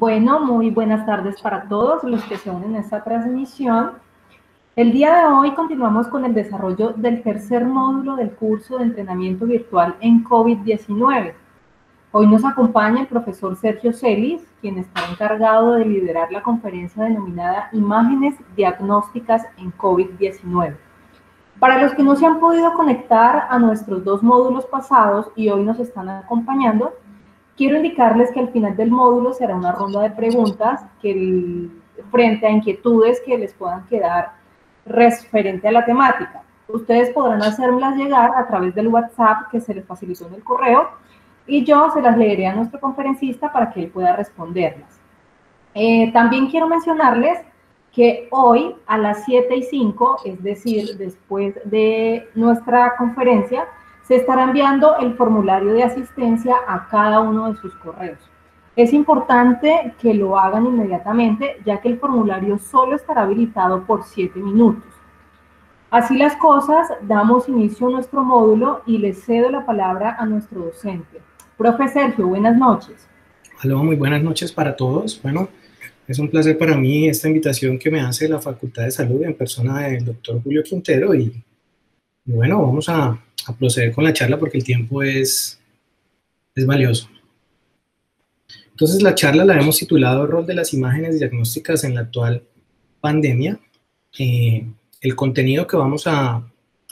Bueno, muy buenas tardes para todos los que se unen a esta transmisión. El día de hoy continuamos con el desarrollo del tercer módulo del curso de entrenamiento virtual en COVID-19. Hoy nos acompaña el profesor Sergio Celis, quien está encargado de liderar la conferencia denominada Imágenes Diagnósticas en COVID-19. Para los que no se han podido conectar a nuestros dos módulos pasados y hoy nos están acompañando, quiero indicarles que al final del módulo será una ronda de preguntas frente a inquietudes que les puedan quedar referente a la temática. Ustedes podrán hacérmelas llegar a través del WhatsApp que se les facilitó en el correo y yo se las leeré a nuestro conferencista para que él pueda responderlas. También quiero mencionarles que hoy a las 7:05, es decir, después de nuestra conferencia, se estará enviando el formulario de asistencia a cada uno de sus correos. Es importante que lo hagan inmediatamente, ya que el formulario solo estará habilitado por 7 minutos. Así las cosas, damos inicio a nuestro módulo y le cedo la palabra a nuestro docente. Profe Sergio, buenas noches. Aló, muy buenas noches para todos. Bueno, es un placer para mí esta invitación que me hace la Facultad de Salud en persona del doctor Julio Quintero y bueno, vamos a proceder con la charla porque el tiempo es valioso. Entonces la charla la hemos titulado Rol de las imágenes diagnósticas en la actual pandemia. El contenido que vamos a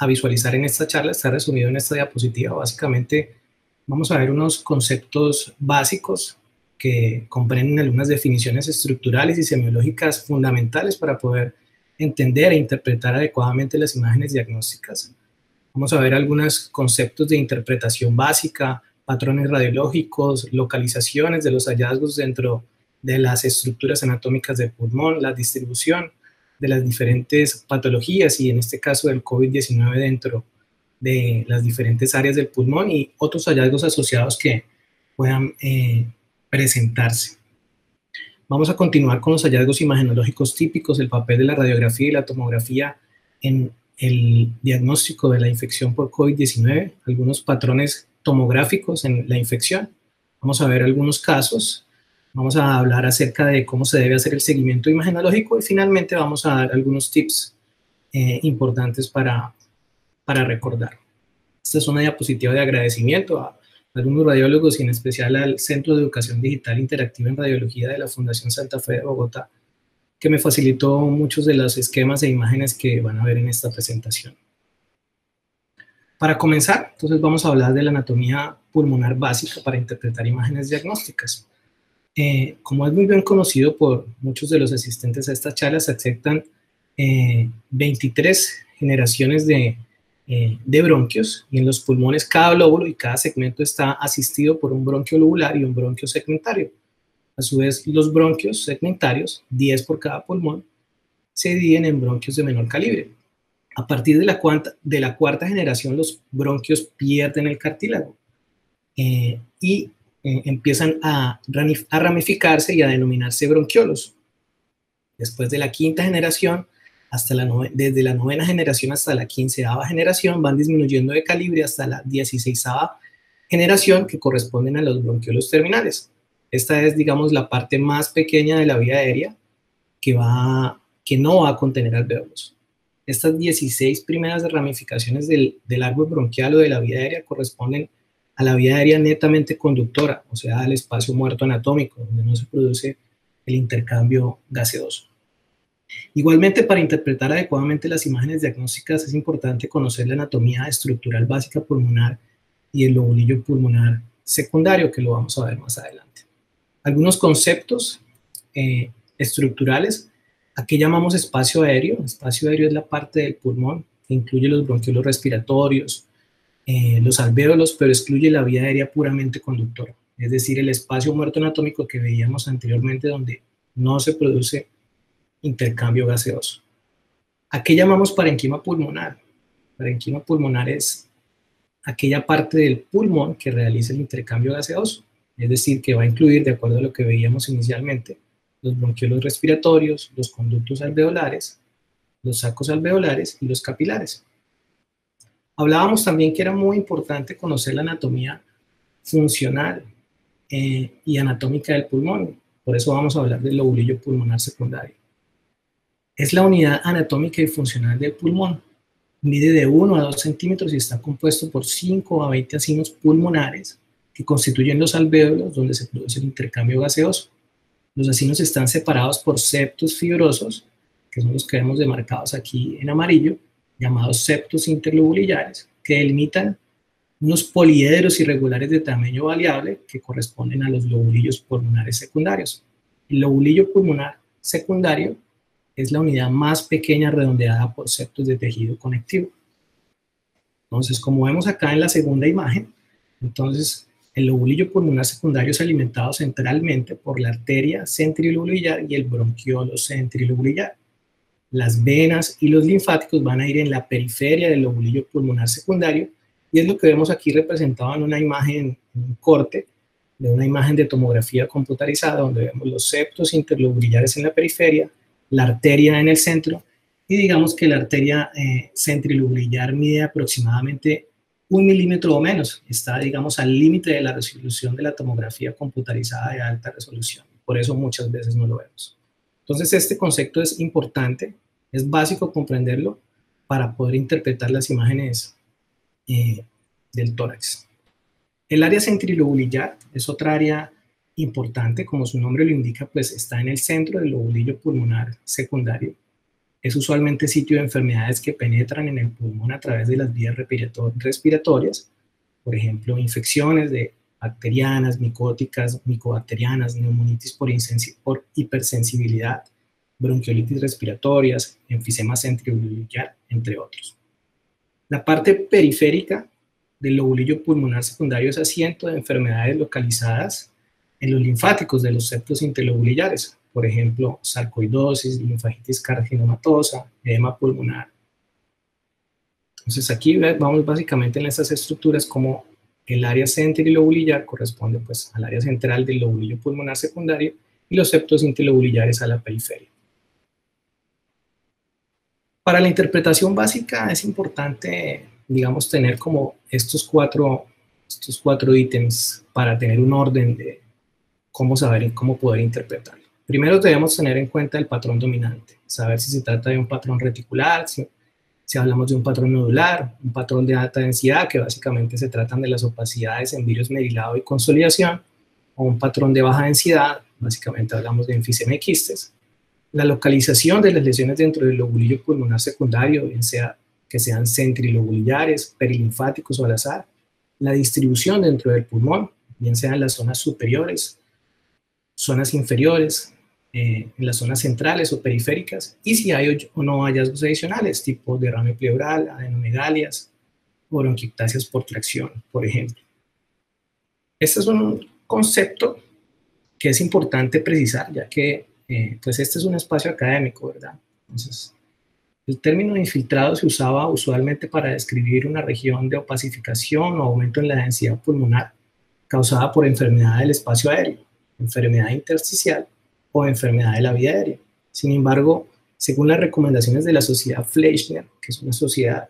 visualizar en esta charla está resumido en esta diapositiva. Básicamente vamos a ver unos conceptos básicos que comprenden algunas definiciones estructurales y semiológicas fundamentales para poder entender e interpretar adecuadamente las imágenes diagnósticas. Vamos a ver algunos conceptos de interpretación básica, patrones radiológicos, localizaciones de los hallazgos dentro de las estructuras anatómicas del pulmón, la distribución de las diferentes patologías y en este caso del COVID-19 dentro de las diferentes áreas del pulmón y otros hallazgos asociados que puedan presentarse. Vamos a continuar con los hallazgos imagenológicos típicos, el papel de la radiografía y la tomografía en el diagnóstico de la infección por COVID-19, algunos patrones tomográficos en la infección. Vamos a ver algunos casos, vamos a hablar acerca de cómo se debe hacer el seguimiento imagenológico y finalmente vamos a dar algunos tips importantes para recordar. Esta es una diapositiva de agradecimiento a algunos radiólogos y en especial al Centro de Educación Digital Interactiva en Radiología de la Fundación Santa Fe de Bogotá, que me facilitó muchos de los esquemas e imágenes que van a ver en esta presentación. Para comenzar, entonces vamos a hablar de la anatomía pulmonar básica para interpretar imágenes diagnósticas. Como es muy bien conocido por muchos de los asistentes a estas charlas, se aceptan 23 generaciones de bronquios y en los pulmones cada lóbulo y cada segmento está asistido por un bronquio lobular y un bronquio segmentario. A su vez, los bronquios segmentarios, 10 por cada pulmón, se dividen en bronquios de menor calibre. A partir de la cuarta generación, los bronquios pierden el cartílago y empiezan a ramificarse y a denominarse bronquiolos. Después de la quinta generación, desde la novena generación hasta la 15ª generación, van disminuyendo de calibre hasta la 16ª generación, que corresponden a los bronquiolos terminales. Esta es, digamos, la parte más pequeña de la vía aérea que no va a contener alvéolos. Estas 16 primeras ramificaciones del árbol bronquial o de la vía aérea corresponden a la vía aérea netamente conductora, o sea, al espacio muerto anatómico, donde no se produce el intercambio gaseoso. Igualmente, para interpretar adecuadamente las imágenes diagnósticas es importante conocer la anatomía estructural básica pulmonar y el lobulillo pulmonar secundario, que lo vamos a ver más adelante. Algunos conceptos estructurales. ¿A qué llamamos espacio aéreo? Espacio aéreo es la parte del pulmón que incluye los bronquiolos respiratorios, los alvéolos, pero excluye la vía aérea puramente conductora, es decir, el espacio muerto anatómico que veíamos anteriormente donde no se produce intercambio gaseoso. ¿A qué llamamos parenquima pulmonar? Parenquima pulmonar es aquella parte del pulmón que realiza el intercambio gaseoso, es decir, que va a incluir, de acuerdo a lo que veíamos inicialmente, los bronquiolos respiratorios, los conductos alveolares, los sacos alveolares y los capilares. Hablábamos también que era muy importante conocer la anatomía funcional y anatómica del pulmón. Por eso vamos a hablar del lobulillo pulmonar secundario. Es la unidad anatómica y funcional del pulmón. Mide de 1 a 2 centímetros y está compuesto por 5 a 20 acinos pulmonares que constituyen los alvéolos donde se produce el intercambio gaseoso. Los acinos están separados por septos fibrosos, que son los que vemos demarcados aquí en amarillo, llamados septos interlobulillares, que delimitan unos poliedros irregulares de tamaño variable que corresponden a los lobulillos pulmonares secundarios. El lobulillo pulmonar secundario es la unidad más pequeña redondeada por septos de tejido conectivo. Entonces, como vemos acá en la segunda imagen, entonces el lobulillo pulmonar secundario es alimentado centralmente por la arteria centrilobulillar y el bronquiolo centrilobulillar. Las venas y los linfáticos van a ir en la periferia del lobulillo pulmonar secundario y es lo que vemos aquí representado en una imagen, en un corte de una imagen de tomografía computarizada donde vemos los septos interlobulillares en la periferia, la arteria en el centro, y digamos que la arteria centrilobulillar mide aproximadamente 1 milímetro o menos. Está, digamos, al límite de la resolución de la tomografía computarizada de alta resolución. Por eso muchas veces no lo vemos. Entonces, este concepto es importante, es básico comprenderlo para poder interpretar las imágenes del tórax. El área centrilobulillar es otra área importante, como su nombre lo indica, pues está en el centro del lobulillo pulmonar secundario. Es usualmente sitio de enfermedades que penetran en el pulmón a través de las vías respiratorias, por ejemplo, infecciones de bacterianas, micóticas, micobacterianas, neumonitis por hipersensibilidad, bronquiolitis respiratorias, enfisema centrilobulillar, entre otros. La parte periférica del lobulillo pulmonar secundario es asiento de enfermedades localizadas en los linfáticos de los septos interlobulillares, por ejemplo, sarcoidosis, linfagitis carcinomatosa, edema pulmonar. Entonces aquí vamos básicamente en estas estructuras como el área centrilobulillar corresponde pues al área central del lobulillo pulmonar secundario y los septos interlobulillares a la periferia. Para la interpretación básica es importante, digamos, tener como estos cuatro ítems para tener un orden de cómo saber y cómo poder interpretarlo. Primero debemos tener en cuenta el patrón dominante, saber si se trata de un patrón reticular, si hablamos de un patrón nodular, un patrón de alta densidad, que básicamente se tratan de las opacidades en virus merilado y consolidación, o un patrón de baja densidad, básicamente hablamos de enfisema y quistes. La localización de las lesiones dentro del lobulillo pulmonar secundario, bien sea que sean centrilobulillares, perilinfáticos o al azar, la distribución dentro del pulmón, bien sea en las zonas superiores, zonas inferiores, en las zonas centrales o periféricas, y si hay o no hallazgos adicionales, tipo derrame pleural, adenomegalias o bronquiectasias por tracción, por ejemplo. Este es un concepto que es importante precisar, ya que pues este es un espacio académico, ¿verdad? Entonces, el término infiltrado se usaba usualmente para describir una región de opacificación o aumento en la densidad pulmonar causada por enfermedad del espacio aéreo, enfermedad intersticial o enfermedad de la vía aérea. Sin embargo, según las recomendaciones de la Sociedad Fleischner, que es una sociedad,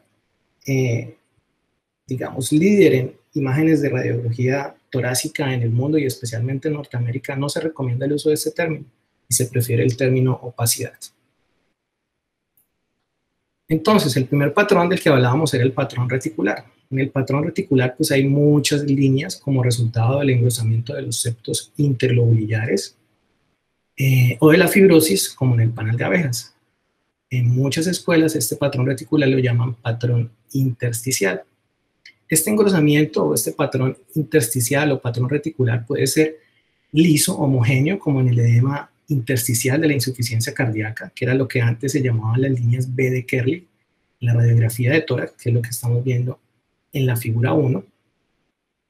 digamos, líder en imágenes de radiología torácica en el mundo y especialmente en Norteamérica, no se recomienda el uso de este término y se prefiere el término opacidad. Entonces, el primer patrón del que hablábamos era el patrón reticular. En el patrón reticular pues hay muchas líneas como resultado del engrosamiento de los septos interlobulillares o de la fibrosis como en el panal de abejas. En muchas escuelas este patrón reticular lo llaman patrón intersticial. Este engrosamiento o este patrón intersticial o patrón reticular puede ser liso, homogéneo, como en el edema intersticial de la insuficiencia cardíaca, que era lo que antes se llamaban las líneas B de Kerley, en la radiografía de tórax, que es lo que estamos viendo en la figura 1,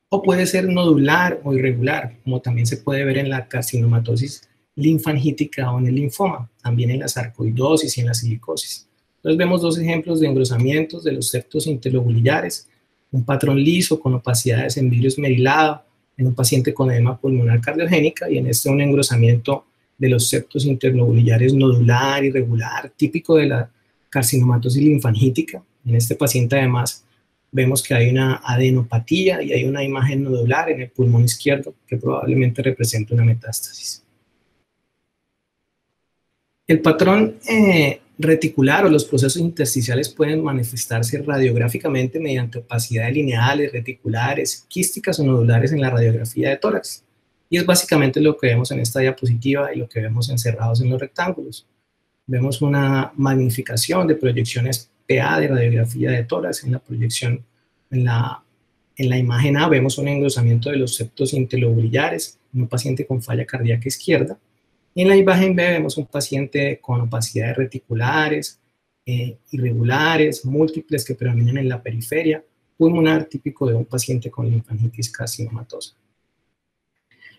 o puede ser nodular o irregular, como también se puede ver en la carcinomatosis linfangítica o en el linfoma, también en la sarcoidosis y en la silicosis. Entonces vemos dos ejemplos de engrosamientos de los septos interlobulillares, un patrón liso con opacidades en vidrio esmerilado, en un paciente con edema pulmonar cardiogénica, y en este un engrosamiento de los septos interlobulillares nodular, irregular, típico de la carcinomatosis linfangítica. En este paciente además vemos que hay una adenopatía y hay una imagen nodular en el pulmón izquierdo que probablemente representa una metástasis. El patrón reticular o los procesos intersticiales pueden manifestarse radiográficamente mediante opacidades lineales, reticulares, quísticas o nodulares en la radiografía de tórax. Y es básicamente lo que vemos en esta diapositiva y lo que vemos encerrados en los rectángulos. Vemos una magnificación de proyecciones PA de radiografía de tórax. En la proyección, en la imagen A vemos un engrosamiento de los septos interlobulillares en un paciente con falla cardíaca izquierda. Y en la imagen B vemos un paciente con opacidades reticulares, irregulares, múltiples que predominan en la periferia pulmonar, típico de un paciente con linfangitis carcinomatosa.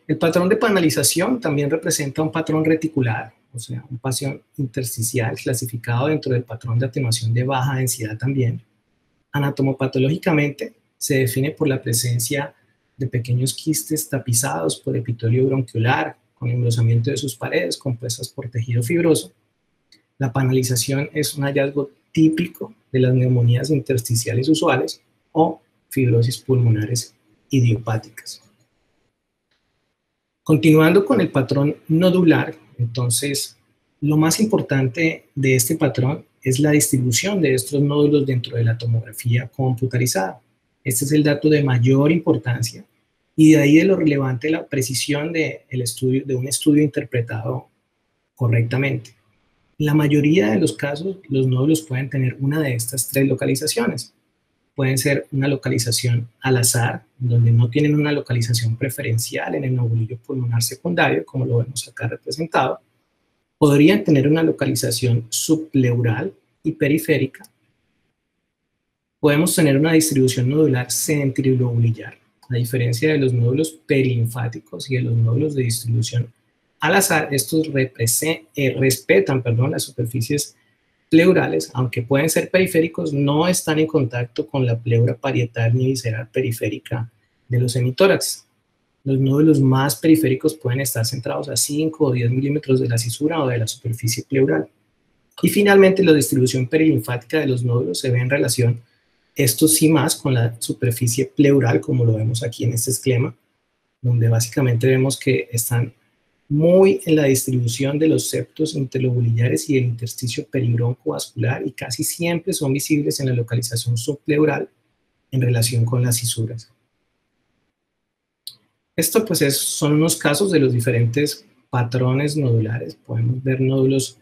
El patrón de panalización también representa un patrón reticular, o sea, un patrón intersticial clasificado dentro del patrón de atenuación de baja densidad también. Anatomopatológicamente se define por la presencia de pequeños quistes tapizados por epitelio bronquiolar, con engrosamiento de sus paredes compuestas por tejido fibroso. La panalización es un hallazgo típico de las neumonías intersticiales usuales o fibrosis pulmonares idiopáticas. Continuando con el patrón nodular, entonces, lo más importante de este patrón es la distribución de estos nódulos dentro de la tomografía computarizada. Este es el dato de mayor importancia y de ahí de lo relevante la precisión de un estudio interpretado correctamente. En la mayoría de los casos, los nódulos pueden tener una de estas tres localizaciones. Pueden ser una localización al azar, donde no tienen una localización preferencial en el nodulillo pulmonar secundario, como lo vemos acá representado. Podrían tener una localización subpleural y periférica. Podemos tener una distribución nodular centrilobulillar, a diferencia de los nódulos perilinfáticos y de los nódulos de distribución al azar. Estos respetan las superficies pleurales, aunque pueden ser periféricos, no están en contacto con la pleura parietal ni visceral periférica de los hemitórax. Los nódulos más periféricos pueden estar centrados a 5 o 10 milímetros de la cisura o de la superficie pleural. Y finalmente, la distribución perilinfática de los nódulos se ve en relación, esto sí más, con la superficie pleural, como lo vemos aquí en este esquema, donde básicamente vemos que están muy en la distribución de los septos interlobulillares y el intersticio peribroncovascular y casi siempre son visibles en la localización subpleural en relación con las cisuras. Esto pues son unos casos de los diferentes patrones nodulares. Podemos ver nódulos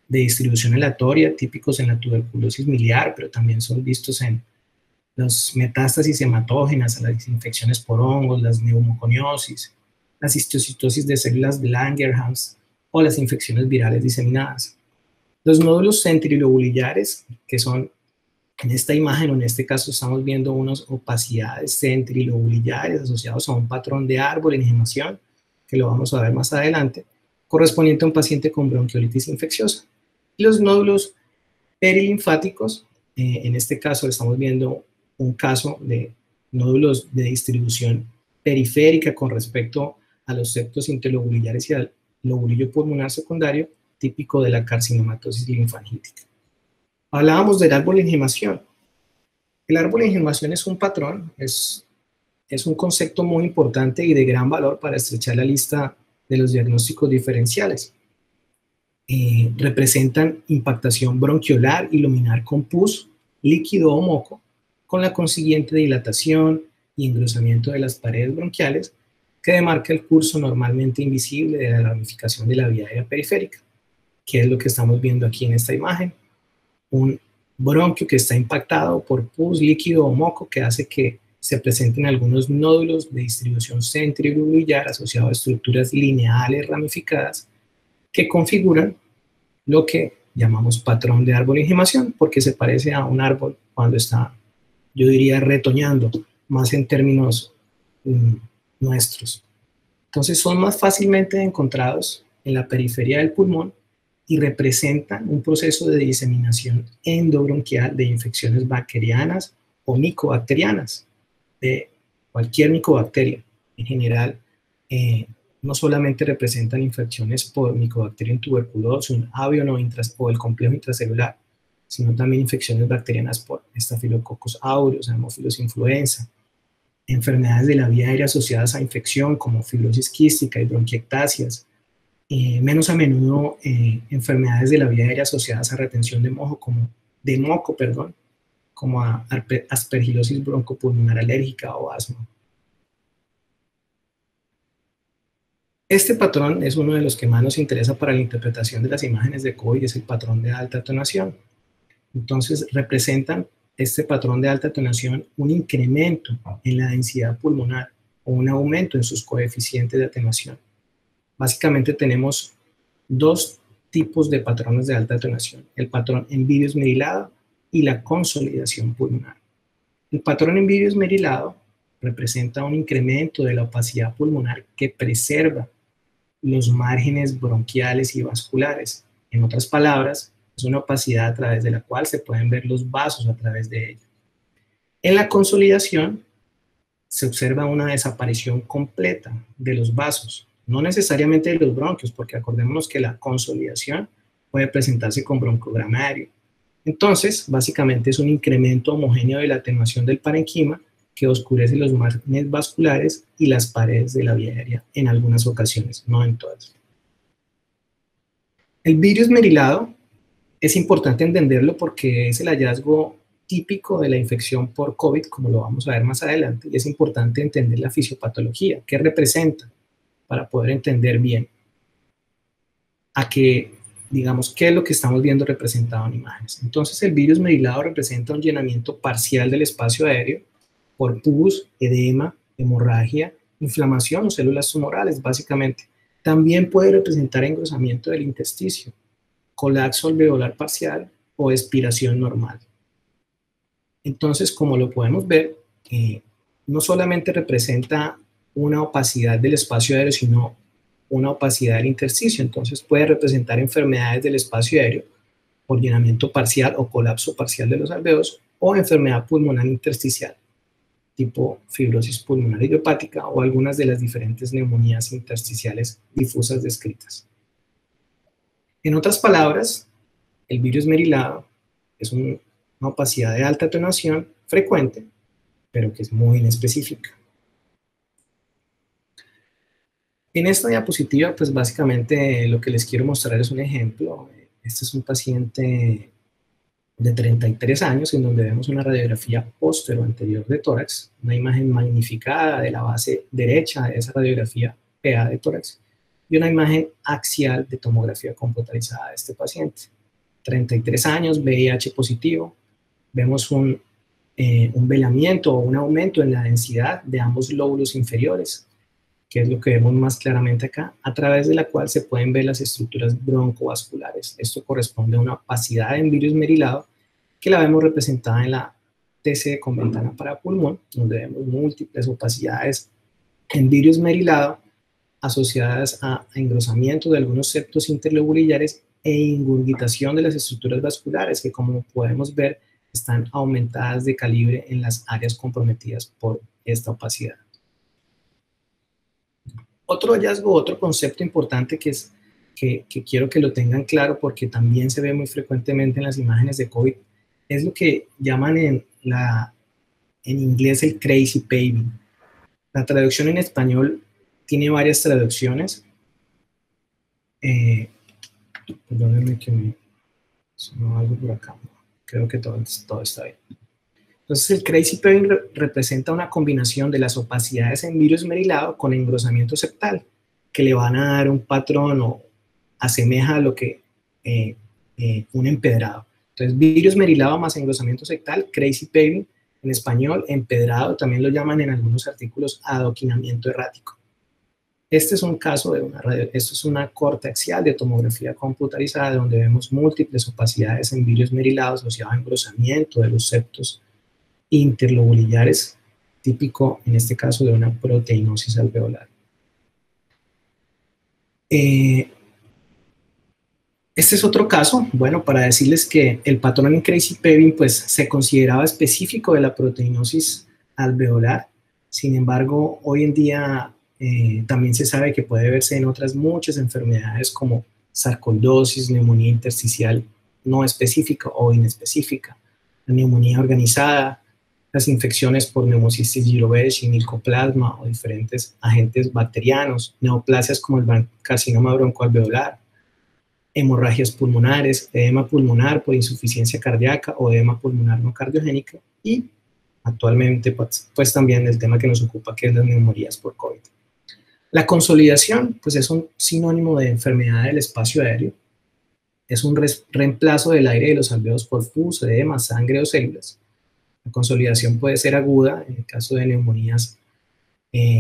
de distribución aleatoria típicos en la tuberculosis miliar, pero también son vistos en las metástasis hematógenas, las infecciones por hongos, las neumoconiosis, las histocitosis de células de Langerhans o las infecciones virales diseminadas. Los nódulos centrilobulillares, que son en esta imagen o en este caso estamos viendo unas opacidades centrilobulillares asociados a un patrón de árbol en enigmación, que lo vamos a ver más adelante, correspondiente a un paciente con bronquiolitis infecciosa. Y los nódulos perilinfáticos, en este caso estamos viendo un caso de nódulos de distribución periférica con respecto a los septos interlobulillares y al lobulillo pulmonar secundario, típico de la carcinomatosis linfangítica. Hablábamos del árbol de enigmación. El árbol de enigmación es un patrón, es un concepto muy importante y de gran valor para estrechar la lista de los diagnósticos diferenciales. Representan impactación bronquiolar y luminar con pus, líquido o moco, con la consiguiente dilatación y engrosamiento de las paredes bronquiales, que demarca el curso normalmente invisible de la ramificación de la vía aérea periférica, que es lo que estamos viendo aquí en esta imagen. Un bronquio que está impactado por pus, líquido o moco, que hace que se presenten algunos nódulos de distribución centrilobular asociados a estructuras lineales ramificadas que configuran lo que llamamos patrón de árbol de enigmación, porque se parece a un árbol cuando está, yo diría, retoñando, más en términos nuestros. Entonces son más fácilmente encontrados en la periferia del pulmón y representan un proceso de diseminación endobronquial de infecciones bacterianas o micobacterianas, de cualquier micobacteria. En general, no solamente representan infecciones por Mycobacterium tuberculosis, Avian o el complejo intracelular, sino también infecciones bacterianas por Staphylococcus aureus, Haemophilus influenza, enfermedades de la vía aérea asociadas a infección como fibrosis quística y bronquiectasias, menos a menudo enfermedades de la vía aérea asociadas a retención de moco, como a aspergilosis broncopulmonar alérgica o asma. Este patrón es uno de los que más nos interesa para la interpretación de las imágenes de COVID, es el patrón de alta atenuación. Entonces, representan este patrón de alta atenuación un incremento en la densidad pulmonar o un aumento en sus coeficientes de atenuación. Básicamente tenemos dos tipos de patrones de alta atenuación, el patrón en vídeo esmerilado y la consolidación pulmonar. El patrón en vídeo esmerilado representa un incremento de la opacidad pulmonar que preserva los márgenes bronquiales y vasculares. En otras palabras, es una opacidad a través de la cual se pueden ver los vasos a través de ella. En la consolidación se observa una desaparición completa de los vasos, no necesariamente de los bronquios, porque acordémonos que la consolidación puede presentarse con broncograma aéreo. Entonces, básicamente es un incremento homogéneo de la atenuación del parenquima que oscurece los márgenes vasculares y las paredes de la vía aérea en algunas ocasiones, no en todas. El vidrio esmerilado es importante entenderlo porque es el hallazgo típico de la infección por COVID, como lo vamos a ver más adelante, y es importante entender la fisiopatología, qué representa, para poder entender bien digamos, qué es lo que estamos viendo representado en imágenes. Entonces, el vidrio esmerilado representa un llenamiento parcial del espacio aéreo por pus, edema, hemorragia, inflamación o células tumorales, básicamente. También puede representar engrosamiento del intersticio, colapso alveolar parcial o expiración normal. Entonces, como lo podemos ver, no solamente representa una opacidad del espacio aéreo, sino una opacidad del intersticio. Entonces, puede representar enfermedades del espacio aéreo por llenamiento parcial o colapso parcial de los alveolos o enfermedad pulmonar intersticial, tipo fibrosis pulmonar idiopática o algunas de las diferentes neumonías intersticiales difusas descritas. En otras palabras, el vidrio esmerilado es una opacidad de alta atenuación frecuente, pero que es muy inespecífica. En esta diapositiva, pues básicamente lo que les quiero mostrar es un ejemplo. Este es un paciente de 33 años en donde vemos una radiografía póstero anterior de tórax, una imagen magnificada de la base derecha de esa radiografía PA de tórax y una imagen axial de tomografía computarizada de este paciente. 33 años, VIH positivo, vemos un velamiento o un aumento en la densidad de ambos lóbulos inferiores, que es lo que vemos más claramente acá, a través de la cual se pueden ver las estructuras broncovasculares. Esto corresponde a una opacidad en vidrio esmerilado que la vemos representada en la TC con ventana para pulmón, donde vemos múltiples opacidades en vidrio esmerilado asociadas a engrosamiento de algunos septos interlobulares e ingurgitación de las estructuras vasculares, que como podemos ver están aumentadas de calibre en las áreas comprometidas por esta opacidad. Otro hallazgo, otro concepto importante que quiero que lo tengan claro porque también se ve muy frecuentemente en las imágenes de COVID, es lo que llaman en inglés el crazy paving. La traducción en español tiene varias traducciones. Perdónenme que me sonó algo por acá. Creo que todo está bien. Entonces, el crazy paving representa una combinación de las opacidades en vidrio esmerilado con engrosamiento septal, que le van a dar un patrón o asemeja a lo que un empedrado. Entonces, vidrio esmerilado más engrosamiento septal, crazy paving, en español, empedrado, también lo llaman en algunos artículos adoquinamiento errático. Este es un caso de esto es una corte axial de tomografía computarizada donde vemos múltiples opacidades en vidrio esmerilado asociado a engrosamiento de los septos interlobulares, típico en este caso de una proteinosis alveolar. Este es otro caso, bueno, para decirles que el patrón en crazy paving pues se consideraba específico de la proteinosis alveolar. Sin embargo, hoy en día también se sabe que puede verse en otras muchas enfermedades como sarcoidosis, neumonía intersticial no específica o inespecífica, la neumonía organizada, las infecciones por Pneumocystis jirovecii, Mycoplasma o diferentes agentes bacterianos, neoplasias como el carcinoma broncoalveolar, hemorragias pulmonares, edema pulmonar por insuficiencia cardíaca o edema pulmonar no cardiogénica y actualmente pues también el tema que nos ocupa, que es las neumonías por COVID. La consolidación pues es un sinónimo de enfermedad del espacio aéreo, es un reemplazo del aire de los alveolos por pus, edema, sangre o células. La consolidación puede ser aguda en el caso de neumonías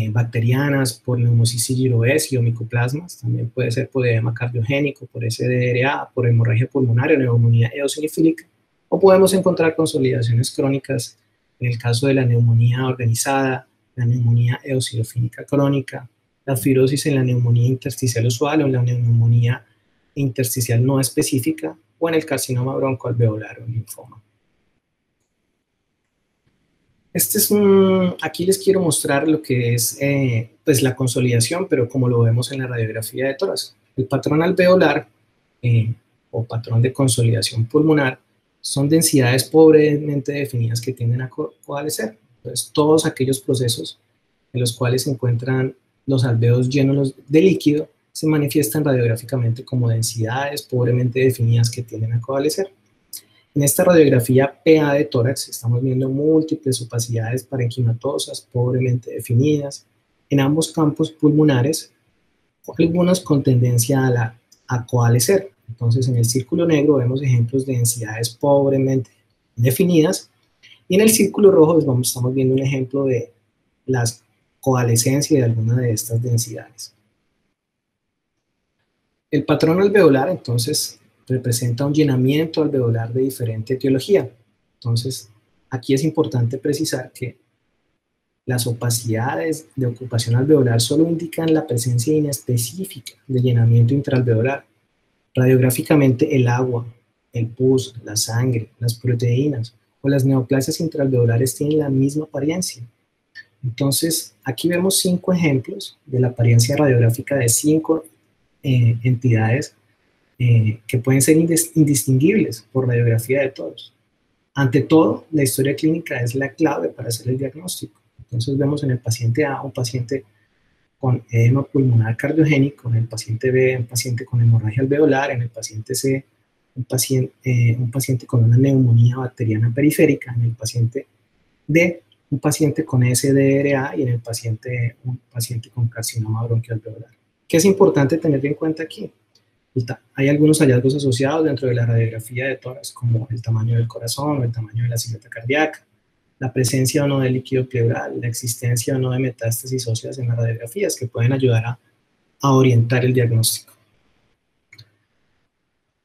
bacterianas por Pneumocystis jirovecii o micoplasmas, también puede ser por edema cardiogénico, por SDRA, por hemorragia pulmonar o neumonía eosinofílica, o podemos encontrar consolidaciones crónicas en el caso de la neumonía organizada, la neumonía eosinofílica crónica, la fibrosis en la neumonía intersticial usual o en la neumonía intersticial no específica o en el carcinoma broncoalveolar o linfoma. Aquí les quiero mostrar lo que es pues la consolidación, pero como lo vemos en la radiografía de tórax. El patrón alveolar o patrón de consolidación pulmonar son densidades pobremente definidas que tienden a coalescer. Entonces, todos aquellos procesos en los cuales se encuentran los alveolos llenos de líquido se manifiestan radiográficamente como densidades pobremente definidas que tienden a coalescer. En esta radiografía PA de tórax estamos viendo múltiples opacidades parenquimatosas pobremente definidas en ambos campos pulmonares, algunas con tendencia a coalescer. Entonces, en el círculo negro vemos ejemplos de densidades pobremente definidas y en el círculo rojo estamos viendo un ejemplo de la coalescencia de alguna de estas densidades. El patrón alveolar, entonces, representa un llenamiento alveolar de diferente etiología. Entonces, aquí es importante precisar que las opacidades de ocupación alveolar solo indican la presencia inespecífica de llenamiento intraalveolar. Radiográficamente, el agua, el pus, la sangre, las proteínas o las neoplasias intraalveolares tienen la misma apariencia. Entonces, aquí vemos 5 ejemplos de la apariencia radiográfica de 5 entidades que pueden ser indistinguibles por radiografía de todos. Ante todo, la historia clínica es la clave para hacer el diagnóstico. Entonces vemos en el paciente A un paciente con edema pulmonar cardiogénico, en el paciente B un paciente con hemorragia alveolar, en el paciente C un paciente con una neumonía bacteriana periférica, en el paciente D un paciente con SDRA y en el paciente un paciente con carcinoma bronquialveolar. ¿Qué es importante tener en cuenta aquí? Hay algunos hallazgos asociados dentro de la radiografía de tórax, como el tamaño del corazón o el tamaño de la silueta cardíaca, la presencia o no de líquido pleural, la existencia o no de metástasis óseas en las radiografías que pueden ayudar a orientar el diagnóstico.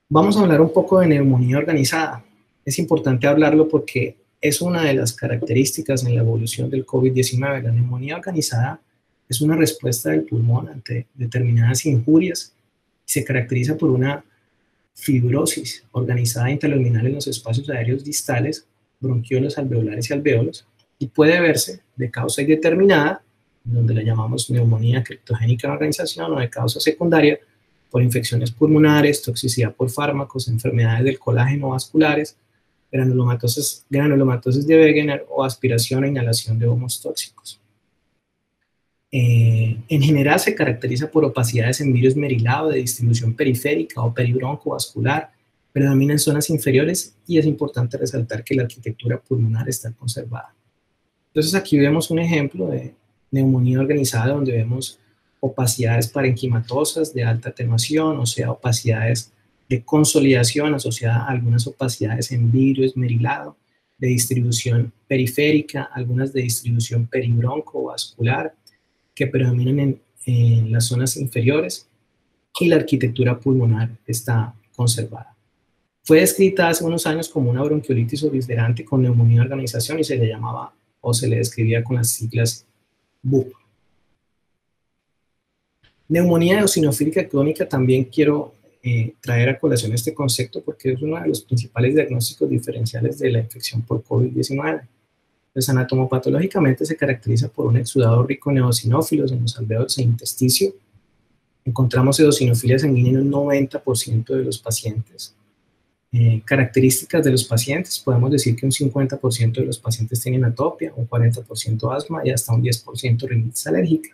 Vamos a hablar un poco de neumonía organizada. Es importante hablarlo porque es una de las características en la evolución del COVID-19. La neumonía organizada es una respuesta del pulmón ante determinadas injurias y se caracteriza por una fibrosis organizada intraluminal en los espacios aéreos distales, bronquiolos, alveolares y alvéolos, y puede verse de causa indeterminada, donde la llamamos neumonía criptogénica de organización, o de causa secundaria, por infecciones pulmonares, toxicidad por fármacos, enfermedades del colágeno vasculares, granulomatosis de Wegener o aspiración e inhalación de humos tóxicos. En general se caracteriza por opacidades en vidrio esmerilado de distribución periférica o peribroncovascular, predomina en zonas inferiores y es importante resaltar que la arquitectura pulmonar está conservada. Entonces aquí vemos un ejemplo de neumonía organizada donde vemos opacidades parenquimatosas de alta atenuación, o sea, opacidades de consolidación asociada a algunas opacidades en vidrio esmerilado de distribución periférica, algunas de distribución peribroncovascular, que predominan en las zonas inferiores y la arquitectura pulmonar está conservada. Fue descrita hace unos años como una bronquiolitis obliterante con neumonía de organización y se le llamaba o se le describía con las siglas BUP. Neumonía eosinofílica crónica también quiero traer a colación este concepto porque es uno de los principales diagnósticos diferenciales de la infección por COVID-19. Pues anatomopatológicamente se caracteriza por un exudado rico en eosinófilos en los alvéolos e intersticio. Encontramos eosinofilia sanguínea en un 90% de los pacientes. Características de los pacientes, podemos decir que un 50% de los pacientes tienen atopia, un 40% asma y hasta un 10% rinitis alérgica.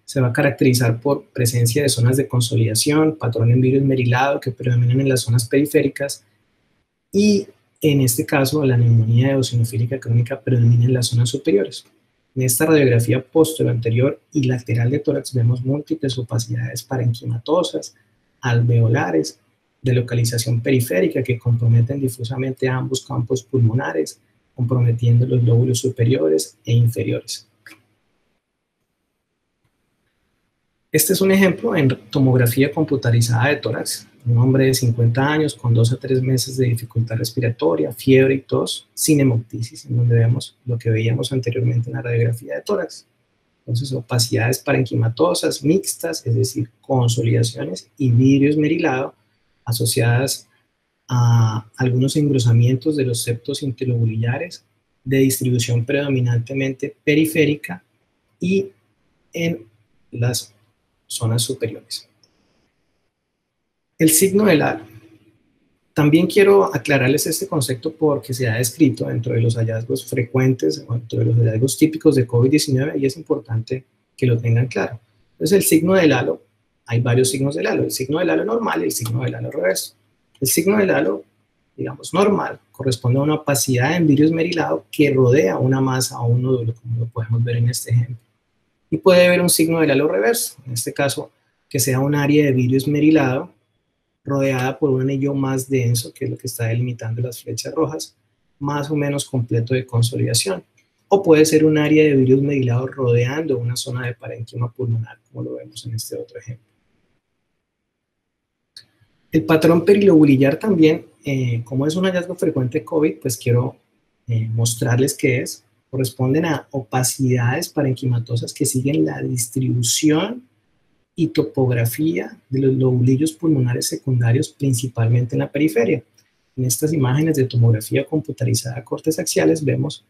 Se va a caracterizar por presencia de zonas de consolidación, patrón en virus merilado que predominan en las zonas periféricas y en este caso la neumonía eosinofílica crónica predomina en las zonas superiores. En esta radiografía posterior, anterior y lateral de tórax vemos múltiples opacidades parenquimatosas, alveolares, de localización periférica que comprometen difusamente ambos campos pulmonares, comprometiendo los lóbulos superiores e inferiores. Este es un ejemplo en tomografía computarizada de tórax. Un hombre de 50 años con 2 a 3 meses de dificultad respiratoria, fiebre y tos, sin hemoptisis, en donde vemos lo que veíamos anteriormente en la radiografía de tórax. Entonces, opacidades parenquimatosas mixtas, es decir, consolidaciones y vidrio esmerilado, asociadas a algunos engrosamientos de los septos interlobulillares de distribución predominantemente periférica y en las zonas superiores. El signo del halo. También quiero aclararles este concepto porque se ha descrito dentro de los hallazgos frecuentes, dentro de los hallazgos típicos de COVID-19 y es importante que lo tengan claro. Entonces, el signo del halo, hay varios signos del halo, el signo del halo normal y el signo del halo reverso. El signo del halo, digamos, normal, corresponde a una opacidad en vidrio esmerilado que rodea una masa o un nódulo, como lo podemos ver en este ejemplo. Y puede haber un signo del halo reverso, en este caso, que sea un área de vidrio esmerilado rodeada por un anillo más denso, que es lo que está delimitando las flechas rojas, más o menos completo de consolidación. O puede ser un área de vidrio esmerilado rodeando una zona de parénquima pulmonar, como lo vemos en este otro ejemplo. El patrón perilobulillar también, como es un hallazgo frecuente de COVID, pues quiero mostrarles qué es. Corresponden a opacidades parenquimatosas que siguen la distribución y topografía de los lobulillos pulmonares secundarios, principalmente en la periferia. En estas imágenes de tomografía computarizada a cortes axiales vemos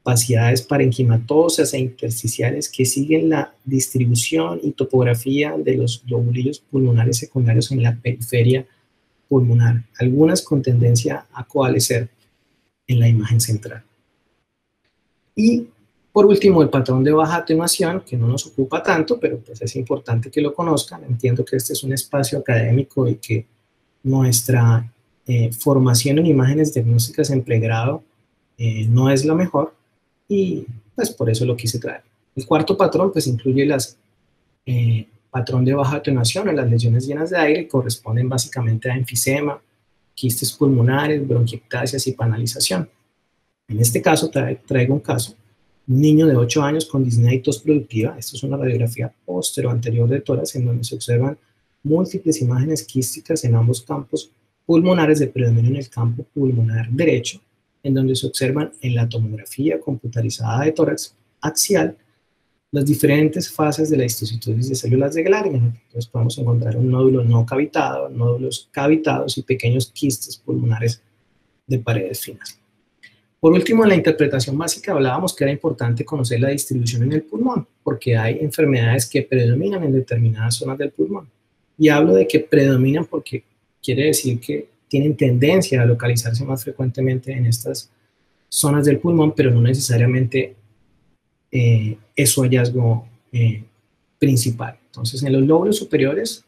opacidades parenquimatosas e intersticiales que siguen la distribución y topografía de los lobulillos pulmonares secundarios en la periferia pulmonar, algunas con tendencia a coalescer en la imagen central. Y por último, el patrón de baja atenuación, que no nos ocupa tanto, pero pues es importante que lo conozcan. Entiendo que este es un espacio académico y que nuestra formación en imágenes diagnósticas en pregrado no es la mejor y pues por eso lo quise traer. El cuarto patrón pues incluye las patrón de baja atenuación en las lesiones llenas de aire, corresponden básicamente a enfisema, quistes pulmonares, bronquiectasias y panalización. En este caso traigo un caso, un niño de 8 años con disnea y tos productiva. Esto es una radiografía posterior anterior de tórax en donde se observan múltiples imágenes quísticas en ambos campos pulmonares de predominio en el campo pulmonar derecho, en donde se observan en la tomografía computarizada de tórax axial las diferentes fases de la histocitosis de células de Glargine. Entonces podemos encontrar un nódulo no cavitado, nódulos cavitados y pequeños quistes pulmonares de paredes finas. Por último, en la interpretación básica hablábamos que era importante conocer la distribución en el pulmón, porque hay enfermedades que predominan en determinadas zonas del pulmón. Y hablo de que predominan porque quiere decir que tienen tendencia a localizarse más frecuentemente en estas zonas del pulmón, pero no necesariamente es su hallazgo principal. Entonces, en los lóbulos superiores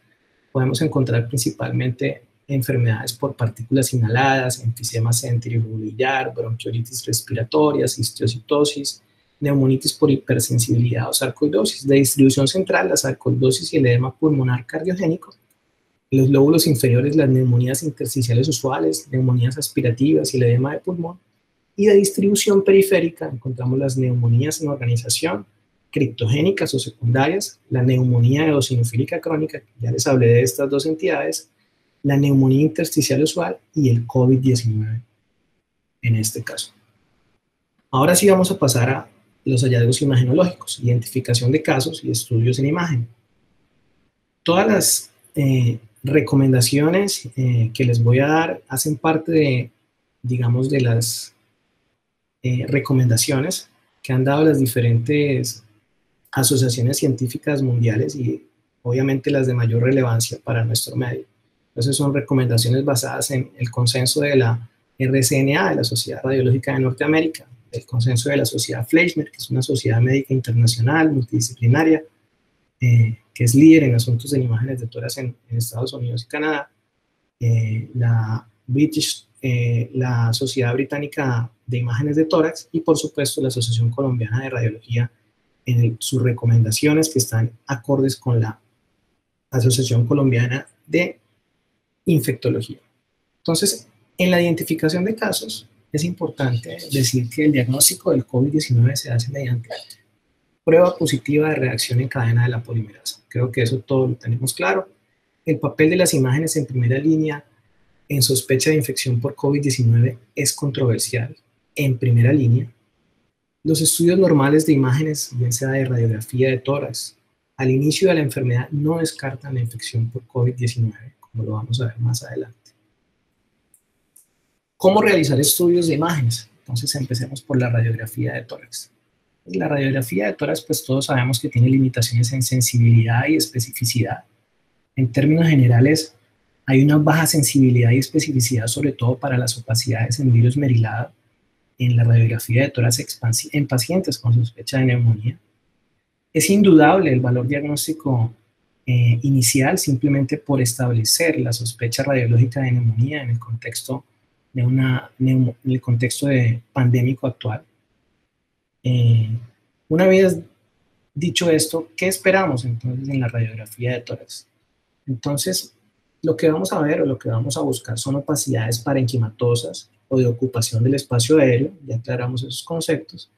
podemos encontrar principalmente enfermedades por partículas inhaladas, enfisema centrilobular, bronquiolitis respiratorias, histiocitosis, neumonitis por hipersensibilidad o sarcoidosis. De distribución central, la sarcoidosis y el edema pulmonar cardiogénico. En los lóbulos inferiores, las neumonías intersticiales usuales, neumonías aspirativas y el edema de pulmón. Y de distribución periférica encontramos las neumonías en organización, criptogénicas o secundarias, la neumonía eosinofílica crónica, ya les hablé de estas dos entidades, la neumonía intersticial usual y el COVID-19 en este caso. Ahora sí vamos a pasar a los hallazgos imagenológicos, identificación de casos y estudios en imagen. Todas las recomendaciones que les voy a dar hacen parte de, digamos, de las recomendaciones que han dado las diferentes asociaciones científicas mundiales y obviamente las de mayor relevancia para nuestro medio. Entonces son recomendaciones basadas en el consenso de la RCNA, de la Sociedad Radiológica de Norteamérica, el consenso de la Sociedad Fleischmann, que es una sociedad médica internacional, multidisciplinaria, que es líder en asuntos de imágenes de tórax en Estados Unidos y Canadá, la Sociedad Británica de Imágenes de Tórax y, por supuesto, la Asociación Colombiana de Radiología en sus recomendaciones que están acordes con la Asociación Colombiana de Infectología. Entonces, en la identificación de casos, es importante decir que el diagnóstico del COVID-19 se hace mediante prueba positiva de reacción en cadena de la polimerasa. Creo que eso todo lo tenemos claro. El papel de las imágenes en primera línea en sospecha de infección por COVID-19 es controversial en primera línea. Los estudios normales de imágenes, bien sea de radiografía de tórax, al inicio de la enfermedad no descartan la infección por COVID-19, como lo vamos a ver más adelante. ¿Cómo realizar estudios de imágenes? Entonces empecemos por la radiografía de tórax. La radiografía de tórax, pues todos sabemos que tiene limitaciones en sensibilidad y especificidad. En términos generales, hay una baja sensibilidad y especificidad, sobre todo para las opacidades en virus merilado, en la radiografía de tórax en pacientes con sospecha de neumonía. Es indudable el valor diagnóstico inicial simplemente por establecer la sospecha radiológica de neumonía en el contexto de pandémico actual. Una vez dicho esto, ¿qué esperamos entonces en la radiografía de tórax? Entonces, lo que vamos a ver o lo que vamos a buscar son opacidades parenquimatosas o de ocupación del espacio aéreo, ya aclaramos esos conceptos,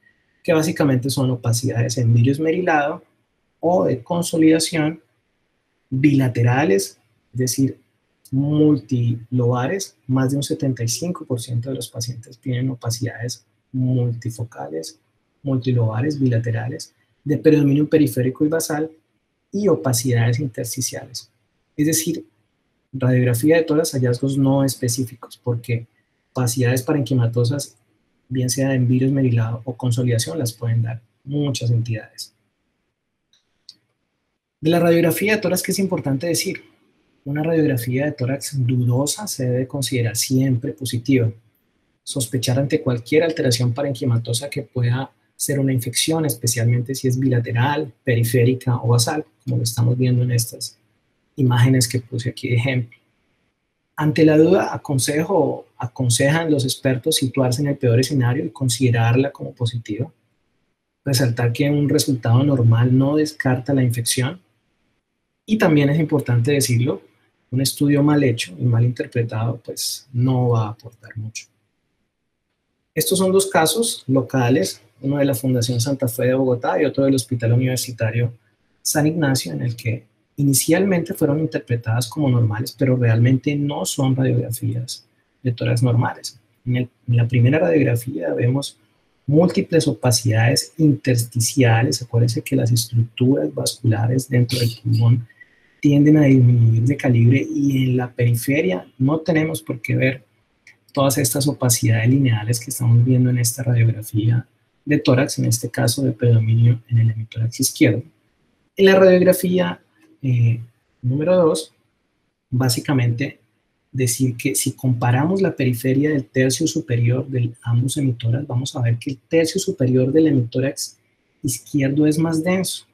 que básicamente son opacidades en virus merilado o de consolidación bilaterales, es decir, multilobares. Más de un 75% de los pacientes tienen opacidades multifocales, multilobares, bilaterales, de predominio periférico y basal y opacidades intersticiales. Es decir, radiografía de tórax, hallazgos no específicos, porque opacidades parenquimatosas, bien sea en virus merilado o consolidación, las pueden dar muchas entidades. De la radiografía de tórax, ¿qué es importante decir? Una radiografía de tórax dudosa se debe considerar siempre positiva. Sospechar ante cualquier alteración parenquimatosa que pueda ser una infección, especialmente si es bilateral, periférica o basal, como lo estamos viendo en estas imágenes que puse aquí de ejemplo. Ante la duda, aconsejan los expertos situarse en el peor escenario y considerarla como positiva. Resaltar que un resultado normal no descarta la infección. Y también es importante decirlo, un estudio mal hecho y mal interpretado, pues no va a aportar mucho. Estos son dos casos locales, uno de la Fundación Santa Fe de Bogotá y otro del Hospital Universitario San Ignacio, en el que inicialmente fueron interpretadas como normales, pero realmente no son radiografías de tórax normales. En la primera radiografía vemos múltiples opacidades intersticiales. Acuérdense que las estructuras vasculares dentro del pulmón tienden a disminuir de calibre y en la periferia no tenemos por qué ver todas estas opacidades lineales que estamos viendo en esta radiografía de tórax, en este caso de predominio en el hemitórax izquierdo. En la radiografía número 2, básicamente decir que si comparamos la periferia del tercio superior del ambos hemitórax, vamos a ver que el tercio superior del hemitórax izquierdo es más denso.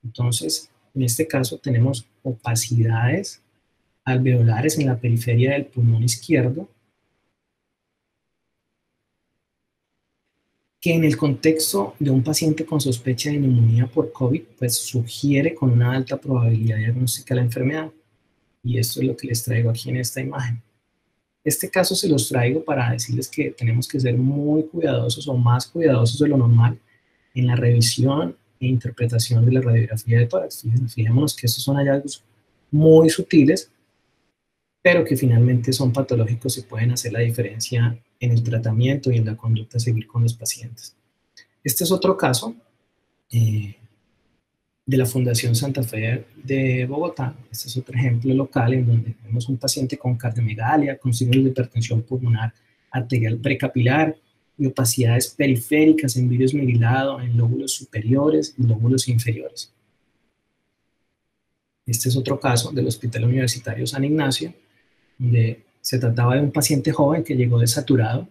Entonces, en este caso tenemos opacidades alveolares en la periferia del pulmón izquierdo, que en el contexto de un paciente con sospecha de neumonía por COVID, pues sugiere con una alta probabilidad diagnóstica la enfermedad. Y esto es lo que les traigo aquí en esta imagen. Este caso se los traigo para decirles que tenemos que ser muy cuidadosos o más cuidadosos de lo normal en la revisión e interpretación de la radiografía de tórax. Fijémonos que estos son hallazgos muy sutiles, pero que finalmente son patológicos y pueden hacer la diferencia en el tratamiento y en la conducta a seguir con los pacientes. Este es otro caso de la Fundación Santa Fe de Bogotá. Este es otro ejemplo local en donde vemos un paciente con cardiomegalia, con signos de hipertensión pulmonar arterial precapilar y opacidades periféricas en virus merilado en lóbulos superiores y lóbulos inferiores. Este es otro caso del Hospital Universitario San Ignacio, donde se trataba de un paciente joven que llegó desaturado.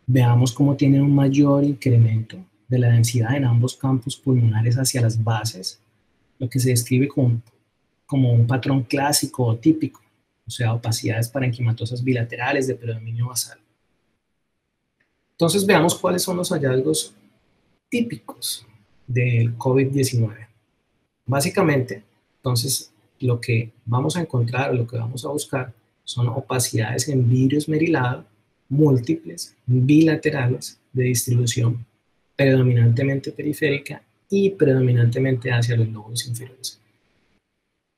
Veamos cómo tiene un mayor incremento de la densidad en ambos campos pulmonares hacia las bases, lo que se describe como un patrón clásico o típico, o sea, opacidades parenquimatosas bilaterales de predominio basal. Entonces veamos cuáles son los hallazgos típicos del COVID-19. Básicamente, entonces, lo que vamos a encontrar o lo que vamos a buscar son opacidades en vidrio esmerilado múltiples, bilaterales, de distribución predominantemente periférica y predominantemente hacia los lóbulos inferiores.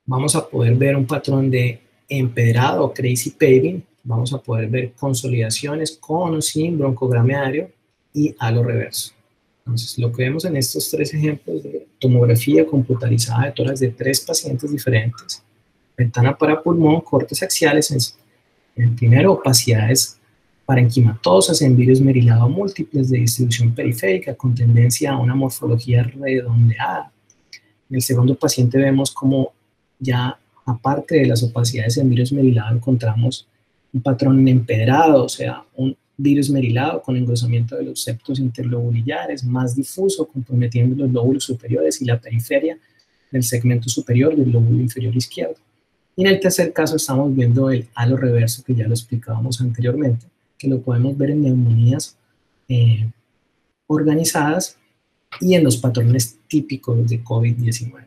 Vamos a poder ver un patrón de empedrado o crazy paving, vamos a poder ver consolidaciones con o sin broncogrameario y halo reverso. Entonces, lo que vemos en estos tres ejemplos de tomografía computarizada de tórax de 3 pacientes diferentes, ventana para pulmón, cortes axiales, en primero, opacidades parenquimatosas en vidrio esmerilado múltiples de distribución periférica con tendencia a una morfología redondeada. En el segundo paciente vemos como ya aparte de las opacidades en vidrio esmerilado encontramos un patrón empedrado, o sea, un vidrio esmerilado con engrosamiento de los septos interlobulares más difuso, comprometiendo los lóbulos superiores y la periferia del segmento superior del lóbulo inferior izquierdo. Y en el tercer caso estamos viendo el halo reverso, que ya lo explicábamos anteriormente, que lo podemos ver en neumonías organizadas y en los patrones típicos de COVID-19.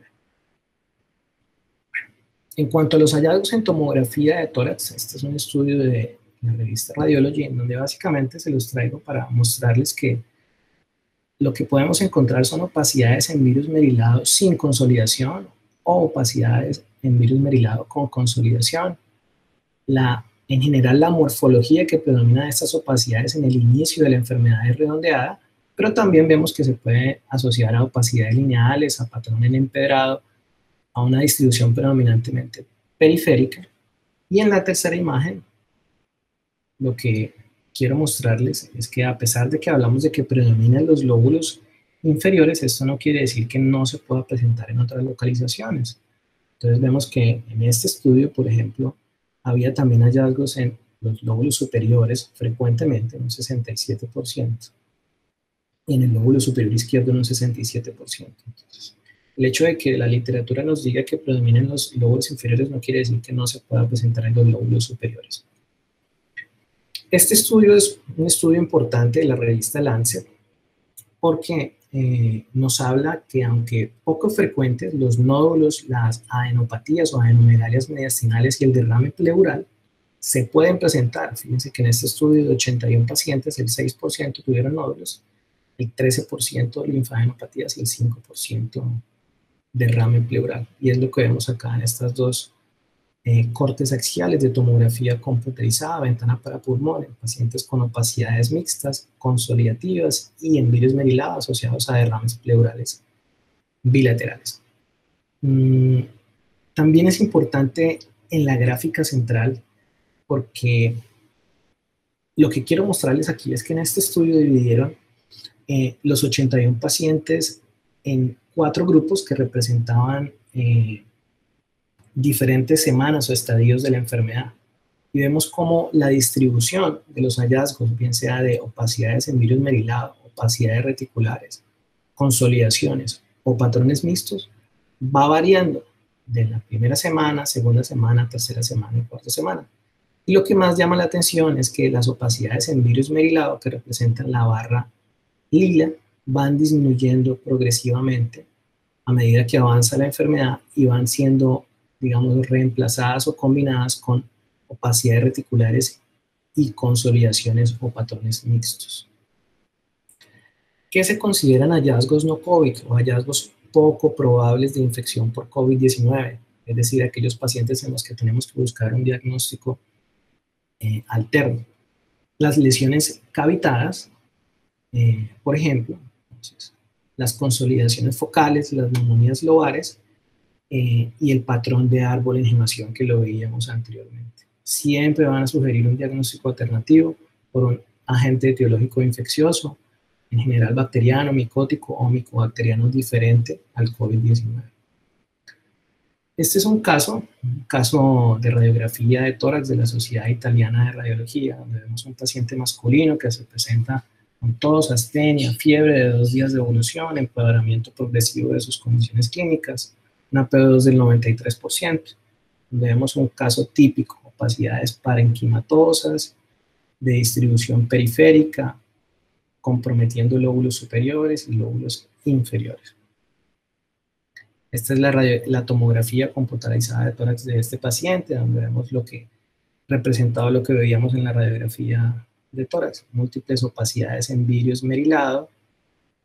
En cuanto a los hallazgos en tomografía de tórax, este es un estudio de la revista Radiology, en donde básicamente se los traigo para mostrarles que lo que podemos encontrar son opacidades en vidrio esmerilado sin consolidación o opacidades en vidrio esmerilado con consolidación. En general, la morfología que predomina de estas opacidades en el inicio de la enfermedad es redondeada, pero también vemos que se puede asociar a opacidades lineales, a patrón en empedrado, a una distribución predominantemente periférica. Y en la tercera imagen, lo que quiero mostrarles es que a pesar de que hablamos de que predominan los lóbulos inferiores, esto no quiere decir que no se pueda presentar en otras localizaciones. Entonces vemos que en este estudio, por ejemplo, había también hallazgos en los lóbulos superiores, frecuentemente, un 67%, y en el lóbulo superior izquierdo un 67%. Entonces, el hecho de que la literatura nos diga que predominen los lóbulos inferiores no quiere decir que no se pueda presentar en los lóbulos superiores. Este estudio es un estudio importante de la revista Lancet porque nos habla que aunque poco frecuentes, los nódulos, las adenopatías o adenomeralias mediastinales y el derrame pleural se pueden presentar. Fíjense que en este estudio de 81 pacientes, el 6% tuvieron nódulos, el 13% linfadenopatías y el 5% derrame pleural. Y es lo que vemos acá en estas dos cortes axiales de tomografía computarizada, ventana para pulmón, en pacientes con opacidades mixtas, consolidativas y en vidrio esmerilado asociados a derrames pleurales bilaterales. También es importante en la gráfica central porque lo que quiero mostrarles aquí es que en este estudio dividieron los 81 pacientes en 4 grupos que representaban diferentes semanas o estadios de la enfermedad. Y vemos cómo la distribución de los hallazgos, bien sea de opacidades en vidrio esmerilado, opacidades reticulares, consolidaciones o patrones mixtos, va variando de la primera semana, segunda semana, tercera semana y cuarta semana. Y lo que más llama la atención es que las opacidades en vidrio esmerilado, que representan la barra lila, van disminuyendo progresivamente a medida que avanza la enfermedad y van siendo, digamos, reemplazadas o combinadas con opacidades reticulares y consolidaciones o patrones mixtos. ¿Qué se consideran hallazgos no COVID o hallazgos poco probables de infección por COVID-19? Es decir, aquellos pacientes en los que tenemos que buscar un diagnóstico alterno. Las lesiones cavitadas, por ejemplo, entonces, las consolidaciones focales, las neumonías lobares y el patrón de árbol en gemación que lo veíamos anteriormente. Siempre van a sugerir un diagnóstico alternativo por un agente etiológico infeccioso, en general bacteriano, micótico o micobacteriano diferente al COVID-19. Este es un caso de radiografía de tórax de la Sociedad Italiana de Radiología, donde vemos un paciente masculino que se presenta con tos, astenia, fiebre de 2 días de evolución, empeoramiento progresivo de sus condiciones clínicas, una PO2 del 93%, donde vemos un caso típico, opacidades parenquimatosas, de distribución periférica, comprometiendo lóbulos superiores y lóbulos inferiores. Esta es la tomografía computarizada de tórax de este paciente, donde vemos representado lo que veíamos en la radiografía de tórax, múltiples opacidades en vidrio esmerilado,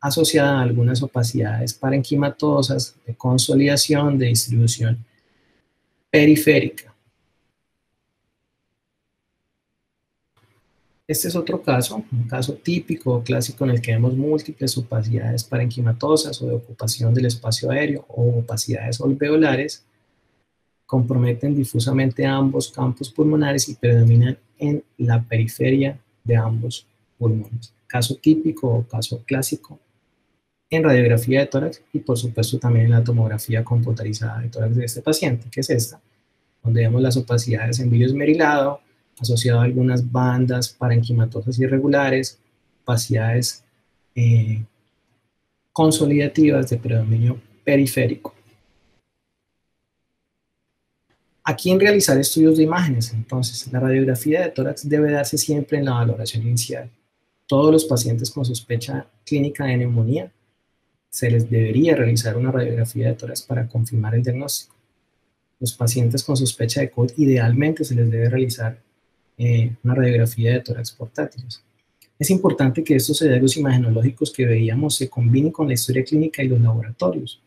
asociada a algunas opacidades parenquimatosas, de consolidación, de distribución periférica. Este es otro caso, un caso típico o clásico en el que vemos múltiples opacidades parenquimatosas o de ocupación del espacio aéreo o opacidades alveolares, comprometen difusamente ambos campos pulmonares y predominan en la periferia de ambos pulmones. Caso típico o caso clásico en radiografía de tórax y por supuesto también en la tomografía computarizada de tórax de este paciente, que es esta, donde vemos las opacidades en vidrio esmerilado, asociado a algunas bandas parenquimatosas irregulares, opacidades consolidativas de predominio periférico. ¿A quién realizar estudios de imágenes? Entonces, la radiografía de tórax debe darse siempre en la valoración inicial. Todos los pacientes con sospecha clínica de neumonía se les debería realizar una radiografía de tórax para confirmar el diagnóstico. Los pacientes con sospecha de COVID idealmente se les debe realizar una radiografía de tórax portátiles. Es importante que estos hallazgos imagenológicos que veíamos se combinen con la historia clínica y los laboratorios.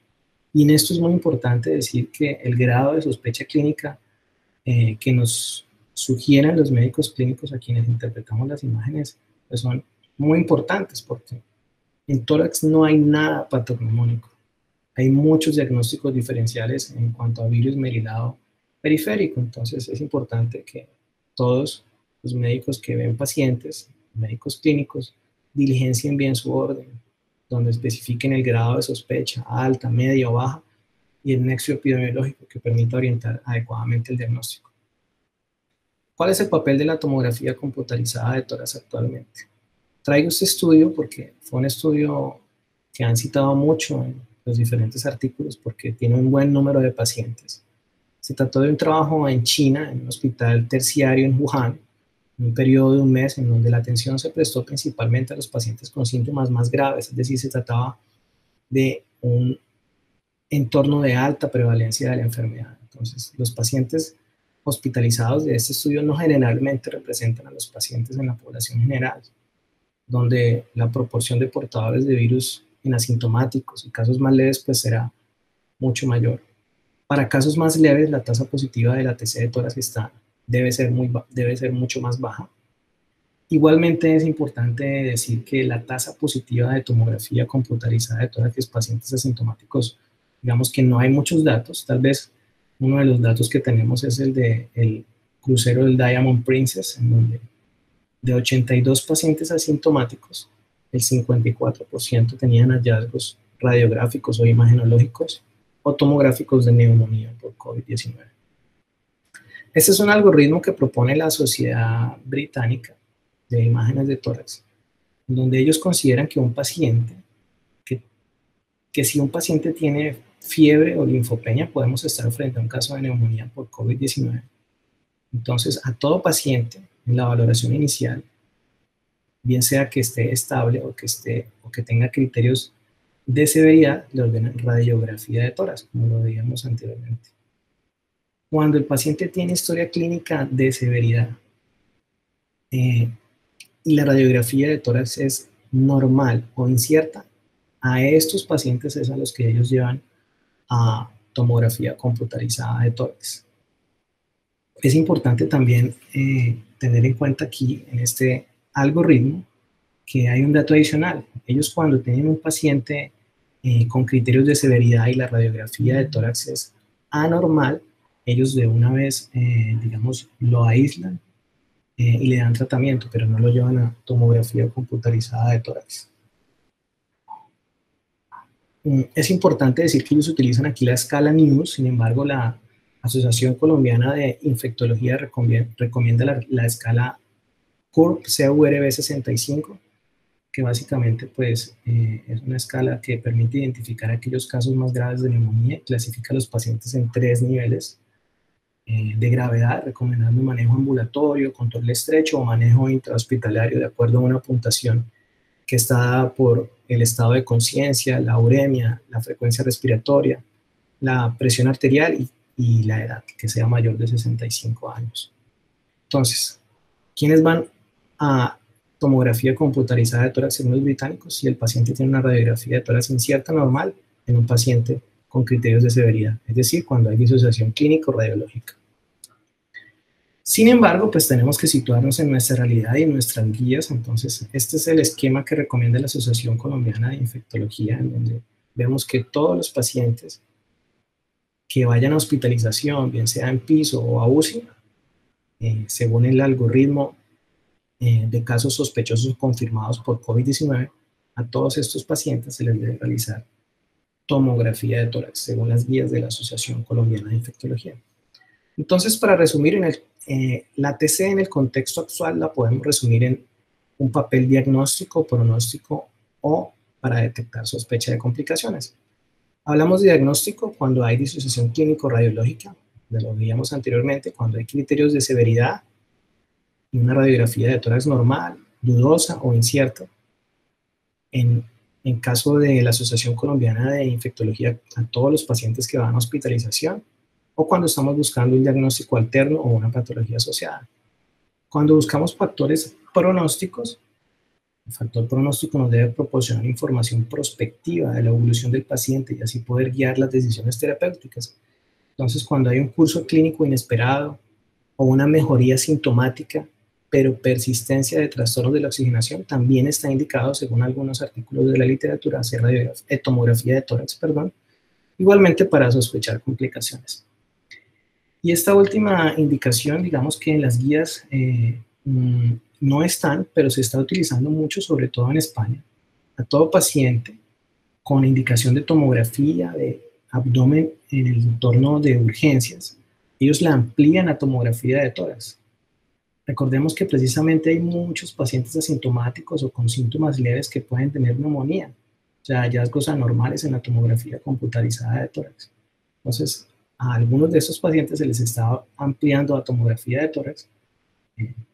Y en esto es muy importante decir que el grado de sospecha clínica que nos sugieran los médicos clínicos a quienes interpretamos las imágenes pues son muy importantes porque en tórax no hay nada patognomónico. Hay muchos diagnósticos diferenciales en cuanto a vidrio esmerilado periférico, entonces es importante que todos los médicos que ven pacientes, médicos clínicos, diligencien bien su orden, donde especifiquen el grado de sospecha, alta, media o baja, y el nexo epidemiológico que permita orientar adecuadamente el diagnóstico. ¿Cuál es el papel de la tomografía computarizada de tórax actualmente? Traigo este estudio porque fue un estudio que han citado mucho en los diferentes artículos porque tiene un buen número de pacientes. Se trató de un trabajo en China, en un hospital terciario en Wuhan, en un periodo de un mes en donde la atención se prestó principalmente a los pacientes con síntomas más graves, es decir, se trataba de un entorno de alta prevalencia de la enfermedad. Entonces, los pacientes hospitalizados de este estudio no generalmente representan a los pacientes en la población general, donde la proporción de portadores de virus en asintomáticos y casos más leves pues será mucho mayor. Para casos más leves, la tasa positiva de la TC de tórax debe ser mucho más baja. Igualmente es importante decir que la tasa positiva de tomografía computarizada de tórax en pacientes asintomáticos, digamos que no hay muchos datos, tal vez uno de los datos que tenemos es el del crucero del Diamond Princess, en donde de 82 pacientes asintomáticos, el 54% tenían hallazgos radiográficos o imagenológicos o tomográficos de neumonía por COVID-19. Este es un algoritmo que propone la Sociedad Británica de Imágenes de Tórax, donde ellos consideran que un paciente, que si un paciente tiene fiebre o linfopenia, podemos estar frente a un caso de neumonía por COVID-19. Entonces, a todo paciente en la valoración inicial, bien sea que esté estable o que tenga criterios de severidad, le ordenan radiografía de tórax, como lo veíamos anteriormente. Cuando el paciente tiene historia clínica de severidad y la radiografía de tórax es normal o incierta, a estos pacientes es a los que ellos llevan a tomografía computarizada de tórax. Es importante también tener en cuenta aquí, en este algoritmo, que hay un dato adicional. Ellos cuando tienen un paciente con criterios de severidad y la radiografía de tórax es anormal, ellos de una vez, digamos, lo aíslan y le dan tratamiento, pero no lo llevan a tomografía computarizada de tórax. Es importante decir que ellos utilizan aquí la escala NEWS, sin embargo, la Asociación Colombiana de Infectología recomienda la escala CURB 65, que básicamente pues, es una escala que permite identificar aquellos casos más graves de neumonía y clasifica a los pacientes en 3 niveles de gravedad, recomendando manejo ambulatorio, control estrecho o manejo intrahospitalario de acuerdo a una puntuación que está dada por el estado de conciencia, la uremia, la frecuencia respiratoria, la presión arterial y la edad, que sea mayor de 65 años. Entonces, ¿quiénes van a tomografía computarizada de tórax según los británicos? Si el paciente tiene una radiografía de tórax incierta normal en un paciente con criterios de severidad, es decir, cuando hay disociación clínico-radiológica. Sin embargo, pues tenemos que situarnos en nuestra realidad y en nuestras guías. Entonces, este es el esquema que recomienda la Asociación Colombiana de Infectología, en donde vemos que todos los pacientes que vayan a hospitalización, bien sea en piso o a UCI, según el algoritmo de casos sospechosos confirmados por COVID-19, a todos estos pacientes se les debe realizar tomografía de tórax, según las guías de la Asociación Colombiana de Infectología. Entonces, para resumir, la TC en el contexto actual la podemos resumir en un papel diagnóstico, pronóstico o para detectar sospecha de complicaciones. Hablamos de diagnóstico cuando hay disociación clínico-radiológica, ya lo veíamos anteriormente, cuando hay criterios de severidad y una radiografía de tórax normal, dudosa o incierta. En caso de la Asociación Colombiana de Infectología, a todos los pacientes que van a hospitalización, o cuando estamos buscando un diagnóstico alterno o una patología asociada. Cuando buscamos factores pronósticos, el factor pronóstico nos debe proporcionar información prospectiva de la evolución del paciente y así poder guiar las decisiones terapéuticas. Entonces, cuando hay un curso clínico inesperado o una mejoría sintomática, pero persistencia de trastornos de la oxigenación, también está indicado, según algunos artículos de la literatura, hacer tomografía de tórax, igualmente para sospechar complicaciones. Y esta última indicación, digamos que en las guías no están, pero se está utilizando mucho, sobre todo en España. A todo paciente con indicación de tomografía de abdomen en el entorno de urgencias, ellos la amplían a tomografía de tórax. Recordemos que precisamente hay muchos pacientes asintomáticos o con síntomas leves que pueden tener neumonía, o sea, hallazgos anormales en la tomografía computarizada de tórax. Entonces, a algunos de estos pacientes se les está ampliando a tomografía de tórax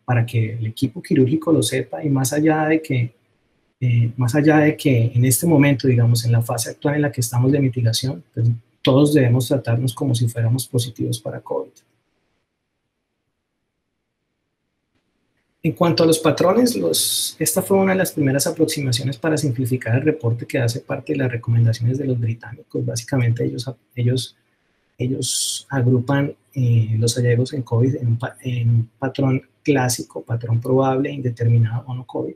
para que el equipo quirúrgico lo sepa y más allá de que en este momento, digamos, en la fase actual en la que estamos de mitigación, pues, todos debemos tratarnos como si fuéramos positivos para COVID. En cuanto a los patrones, esta fue una de las primeras aproximaciones para simplificar el reporte que hace parte de las recomendaciones de los británicos. Básicamente ellos agrupan los hallazgos en COVID en un patrón clásico, patrón probable, indeterminado o no COVID.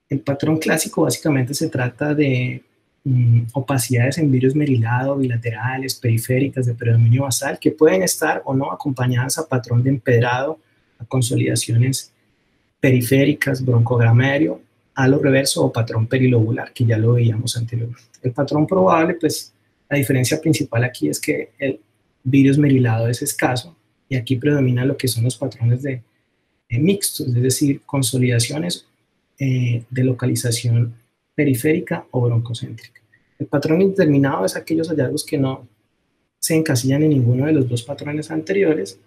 El patrón clásico básicamente se trata de opacidades en virus merilado, bilaterales, periféricas de predominio basal, que pueden estar o no acompañadas a patrón de empedrado, a consolidaciones periféricas, broncograma aéreo, halo reverso o patrón perilobular, que ya lo veíamos anteriormente. El patrón probable, pues, la diferencia principal aquí es que el virus merilado es escaso y aquí predomina lo que son los patrones de mixtos, es decir, consolidaciones de localización periférica o broncocéntrica. El patrón indeterminado es aquellos hallazgos que no se encasillan en ninguno de los dos patrones anteriores.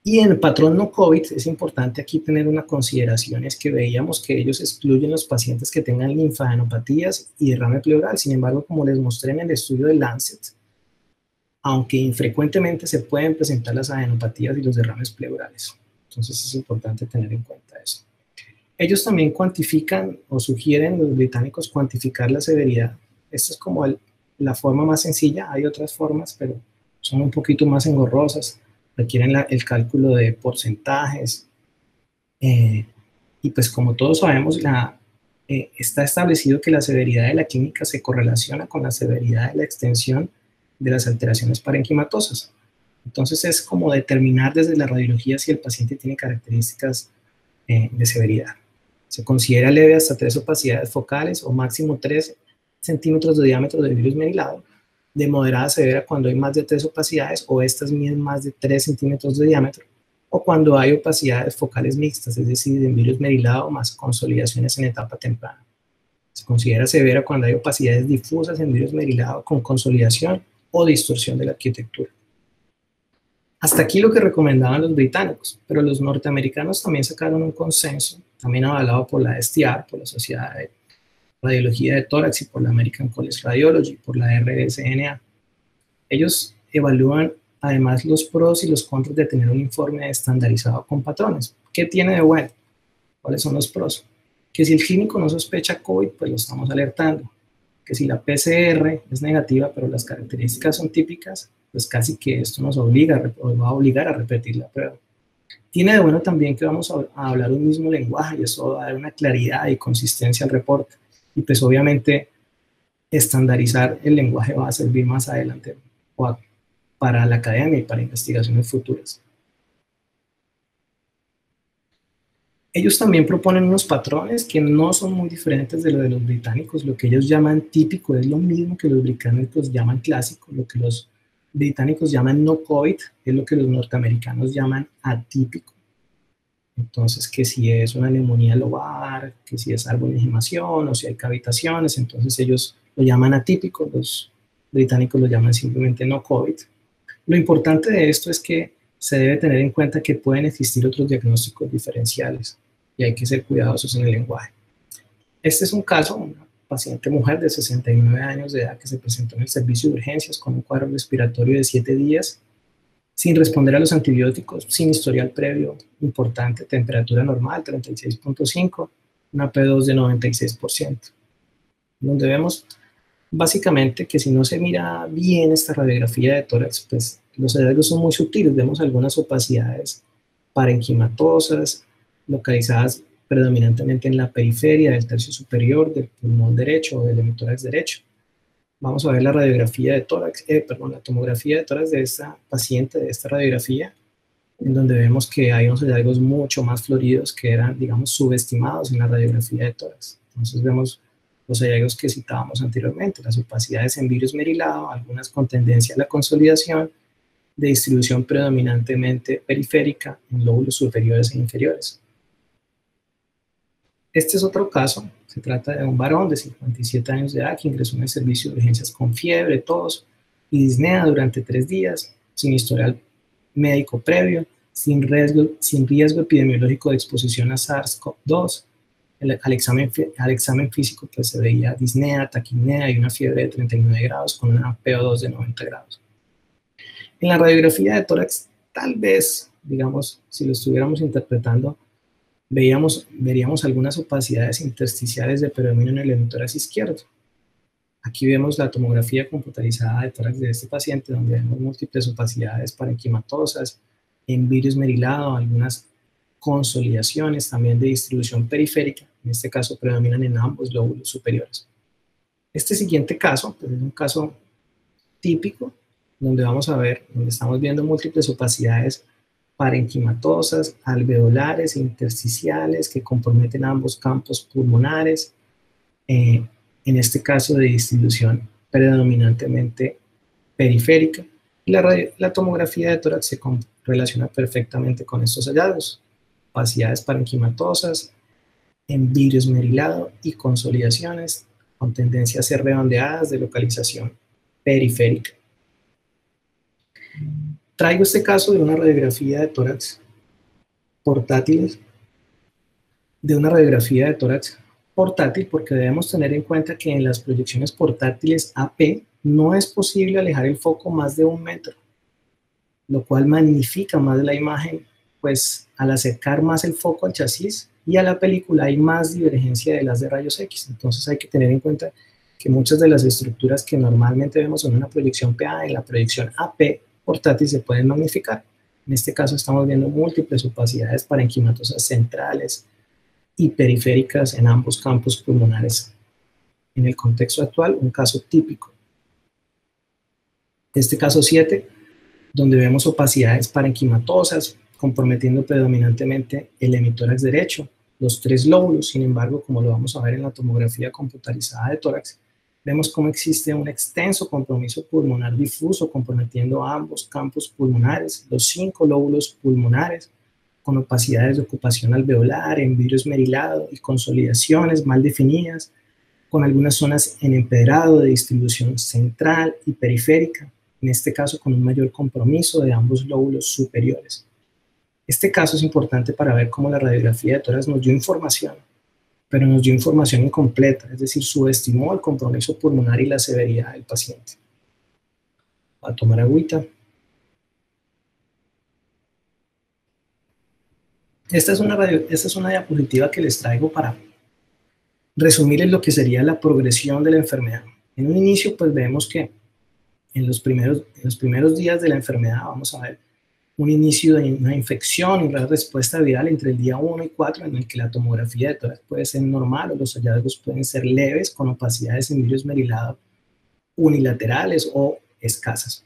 Y en el patrón no COVID es importante aquí tener una consideración, es que veíamos que ellos excluyen los pacientes que tengan linfadenopatías y derrame pleural. Sin embargo, como les mostré en el estudio de Lancet, aunque infrecuentemente se pueden presentar las adenopatías y los derrames pleurales. Entonces es importante tener en cuenta eso. Ellos también cuantifican o sugieren, los británicos, cuantificar la severidad. Esta es como la forma más sencilla, hay otras formas, pero son un poquito más engorrosas, requieren el cálculo de porcentajes, y pues como todos sabemos, está establecido que la severidad de la clínica se correlaciona con la severidad de la extensión de las alteraciones parenquimatosas. Entonces es como determinar desde la radiología si el paciente tiene características de severidad. Se considera leve hasta 3 opacidades focales o máximo 3 centímetros de diámetro de virus merilado, de moderada a severa cuando hay más de 3 opacidades o estas miden más de 3 centímetros de diámetro, o cuando hay opacidades focales mixtas, es decir, en virus merilado más consolidaciones en etapa temprana. Se considera severa cuando hay opacidades difusas en virus merilado con consolidación o distorsión de la arquitectura. Hasta aquí lo que recomendaban los británicos, pero los norteamericanos también sacaron un consenso, también avalado por la STR, por la Sociedad de Radiología de Tórax y por la American College Radiology, por la RSNA. Ellos evalúan además los pros y los contras de tener un informe estandarizado con patrones. ¿Qué tiene de bueno? ¿Cuáles son los pros? Que si el clínico no sospecha COVID, pues lo estamos alertando. Que si la PCR es negativa, pero las características son típicas, pues casi que esto nos obliga, va a obligar a repetir la prueba. Tiene de bueno también que vamos a hablar un mismo lenguaje y eso va a dar una claridad y consistencia al reporte. Y pues obviamente estandarizar el lenguaje va a servir más adelante para la academia y para investigaciones futuras. Ellos también proponen unos patrones que no son muy diferentes de lo de los británicos. Lo que ellos llaman típico es lo mismo que los británicos llaman clásico. Lo que los británicos llaman no COVID es lo que los norteamericanos llaman atípico. Entonces, que si es una neumonía lobar, que si es arbonigimación o si hay cavitaciones, entonces ellos lo llaman atípico, los británicos lo llaman simplemente no COVID. Lo importante de esto es que se debe tener en cuenta que pueden existir otros diagnósticos diferenciales y hay que ser cuidadosos en el lenguaje. Este es un caso, una paciente mujer de 69 años de edad que se presentó en el servicio de urgencias con un cuadro respiratorio de 7 días, sin responder a los antibióticos, sin historial previo importante, temperatura normal 36.5, una P2 de 96%, donde vemos básicamente que si no se mira bien esta radiografía de tórax, pues los hallazgos son muy sutiles, vemos algunas opacidades parenquimatosas, localizadas predominantemente en la periferia del tercio superior del pulmón derecho o del hemitórax derecho. Vamos a ver la radiografía de tórax, la tomografía de tórax de esta paciente, de esta radiografía, en donde vemos que hay unos hallazgos mucho más floridos que eran, digamos, subestimados en la radiografía de tórax. Entonces vemos los hallazgos que citábamos anteriormente, las opacidades en virus merilado, algunas con tendencia a la consolidación, de distribución predominantemente periférica en lóbulos superiores e inferiores. Este es otro caso, se trata de un varón de 57 años de edad que ingresó en el servicio de urgencias con fiebre, tos y disnea durante 3 días, sin historial médico previo, sin riesgo epidemiológico de exposición a SARS-CoV-2. Al examen físico pues, se veía disnea, taquipnea y una fiebre de 39 grados con una PO2 de 90 grados. En la radiografía de tórax, tal vez, digamos, si lo estuviéramos interpretando, veríamos algunas opacidades intersticiales de predominio en el hemitórax izquierdo. Aquí vemos la tomografía computarizada de tórax de este paciente, donde vemos múltiples opacidades parenquimatosas, en virus merilado, algunas consolidaciones también de distribución periférica, en este caso predominan en ambos lóbulos superiores. Este siguiente caso pues, es un caso típico, donde estamos viendo múltiples opacidades parenquimatosas, alveolares e intersticiales que comprometen ambos campos pulmonares, en este caso de distribución predominantemente periférica. Y la tomografía de tórax se relaciona perfectamente con estos hallazgos, opacidades parenquimatosas, en virus merilado y consolidaciones con tendencia a ser redondeadas de localización periférica. Traigo este caso de una radiografía de tórax portátil, porque debemos tener en cuenta que en las proyecciones portátiles AP no es posible alejar el foco más de 1 metro, lo cual magnifica más la imagen, pues al acercar más el foco al chasis y a la película hay más divergencia de las de rayos X. Entonces hay que tener en cuenta que muchas de las estructuras que normalmente vemos en una proyección PA, en la proyección AP portátil se pueden magnificar. En este caso estamos viendo múltiples opacidades parenquimatosas centrales y periféricas en ambos campos pulmonares. En el contexto actual, un caso típico. Este caso 7, donde vemos opacidades parenquimatosas comprometiendo predominantemente el hemitórax derecho, los 3 lóbulos. Sin embargo, como lo vamos a ver en la tomografía computarizada de tórax, Vemos cómo existe un extenso compromiso pulmonar difuso comprometiendo ambos campos pulmonares, los 5 lóbulos pulmonares, con opacidades de ocupación alveolar, en vidrio esmerilado y consolidaciones mal definidas, con algunas zonas en empedrado de distribución central y periférica, en este caso con un mayor compromiso de ambos lóbulos superiores. Este caso es importante para ver cómo la radiografía de tórax nos dio información, pero nos dio información incompleta, es decir, subestimó el compromiso pulmonar y la severidad del paciente. Voy a tomar agüita. Esta es una diapositiva que les traigo para resumirles lo que sería la progresión de la enfermedad. En un inicio, pues vemos que en los primeros días de la enfermedad vamos a ver un inicio de una infección y una respuesta viral entre el día 1 y 4, en el que la tomografía de tórax puede ser normal o los hallazgos pueden ser leves con opacidades en vidrio esmerilado unilaterales o escasas.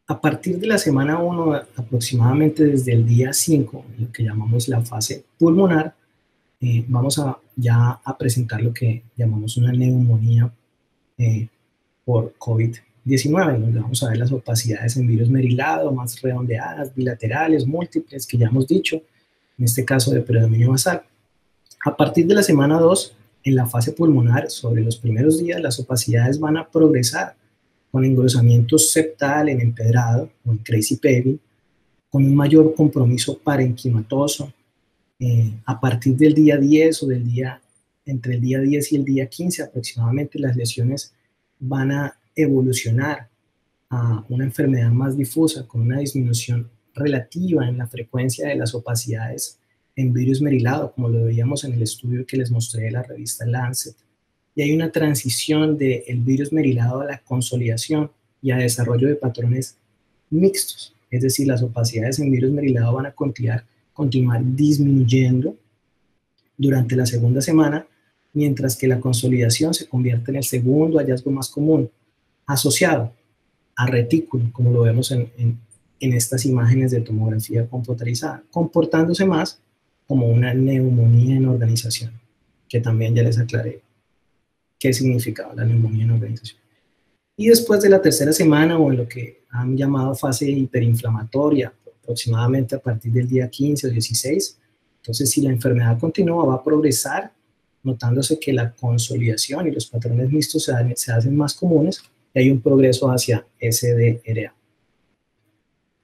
A partir de la semana 1, aproximadamente desde el día 5, lo que llamamos la fase pulmonar, vamos ya a presentar lo que llamamos una neumonía por COVID-19, donde vamos a ver las opacidades en vidrio esmerilado, más redondeadas, bilaterales, múltiples, que ya hemos dicho, en este caso de predominio basal. A partir de la semana 2, en la fase pulmonar, sobre los primeros días, las opacidades van a progresar con engrosamiento septal en empedrado o en crazy paving, con un mayor compromiso parenquimatoso. A partir del día 10 o entre el día 10 y el día 15 aproximadamente, las lesiones van a evolucionar a una enfermedad más difusa con una disminución relativa en la frecuencia de las opacidades en vidrio esmerilado, como lo veíamos en el estudio que les mostré de la revista Lancet. Y hay una transición del vidrio esmerilado a la consolidación y a desarrollo de patrones mixtos, es decir, las opacidades en vidrio esmerilado van a continuar disminuyendo durante la segunda semana, mientras que la consolidación se convierte en el segundo hallazgo más común, asociado a retículo, como lo vemos en estas imágenes de tomografía computarizada, comportándose más como una neumonía en organización, que también ya les aclaré qué significaba la neumonía en organización. Y después de la tercera semana, o en lo que han llamado fase hiperinflamatoria, aproximadamente a partir del día 15 o 16, entonces si la enfermedad continúa, va a progresar, notándose que la consolidación y los patrones mixtos se hacen más comunes, y hay un progreso hacia SDRA.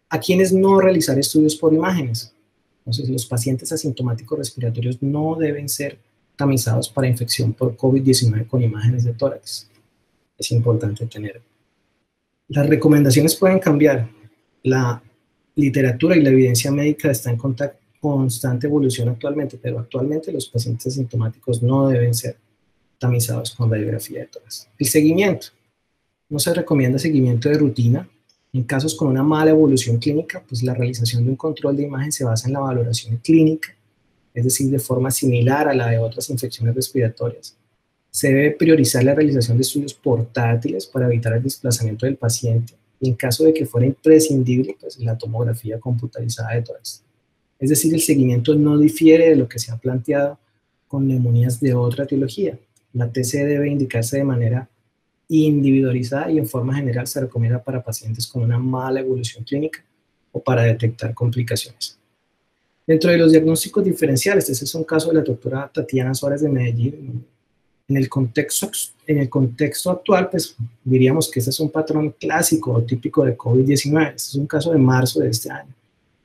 ¿A quiénes no realizar estudios por imágenes? Entonces, los pacientes asintomáticos respiratorios no deben ser tamizados para infección por COVID-19 con imágenes de tórax. Es importante tener. Las recomendaciones pueden cambiar. La literatura y la evidencia médica está en constante evolución actualmente, pero actualmente los pacientes asintomáticos no deben ser tamizados con radiografía de tórax. El seguimiento. No se recomienda seguimiento de rutina. En casos con una mala evolución clínica, pues la realización de un control de imagen se basa en la valoración clínica, es decir, de forma similar a la de otras infecciones respiratorias. Se debe priorizar la realización de estudios portátiles para evitar el desplazamiento del paciente, y en caso de que fuera imprescindible, pues la tomografía computarizada de tórax. Es decir, el seguimiento no difiere de lo que se ha planteado con neumonías de otra etiología. La TC debe indicarse de manera individualizada y en forma general se recomienda para pacientes con una mala evolución clínica o para detectar complicaciones. Dentro de los diagnósticos diferenciales, este es un caso de la doctora Tatiana Suárez de Medellín. En el contexto actual, pues diríamos que este es un patrón clásico o típico de COVID-19. Este es un caso de marzo de este año.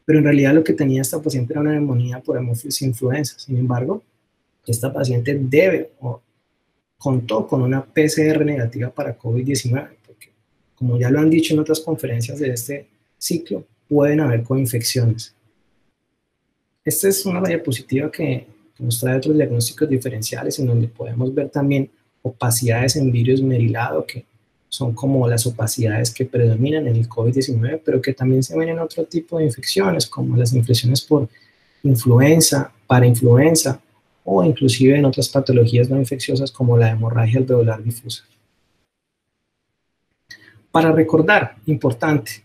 Pero en realidad lo que tenía esta paciente era una neumonía por Haemophilus influenza. Sin embargo, esta paciente contó con una PCR negativa para COVID-19, porque, como ya lo han dicho en otras conferencias de este ciclo, pueden haber coinfecciones. Esta es una diapositiva que nos trae otros diagnósticos diferenciales, en donde podemos ver también opacidades en vidrio esmerilado, que son como las opacidades que predominan en el COVID-19, pero que también se ven en otro tipo de infecciones, como las infecciones por influenza, parainfluenza, o inclusive en otras patologías no infecciosas como la hemorragia alveolar difusa. Para recordar, importante,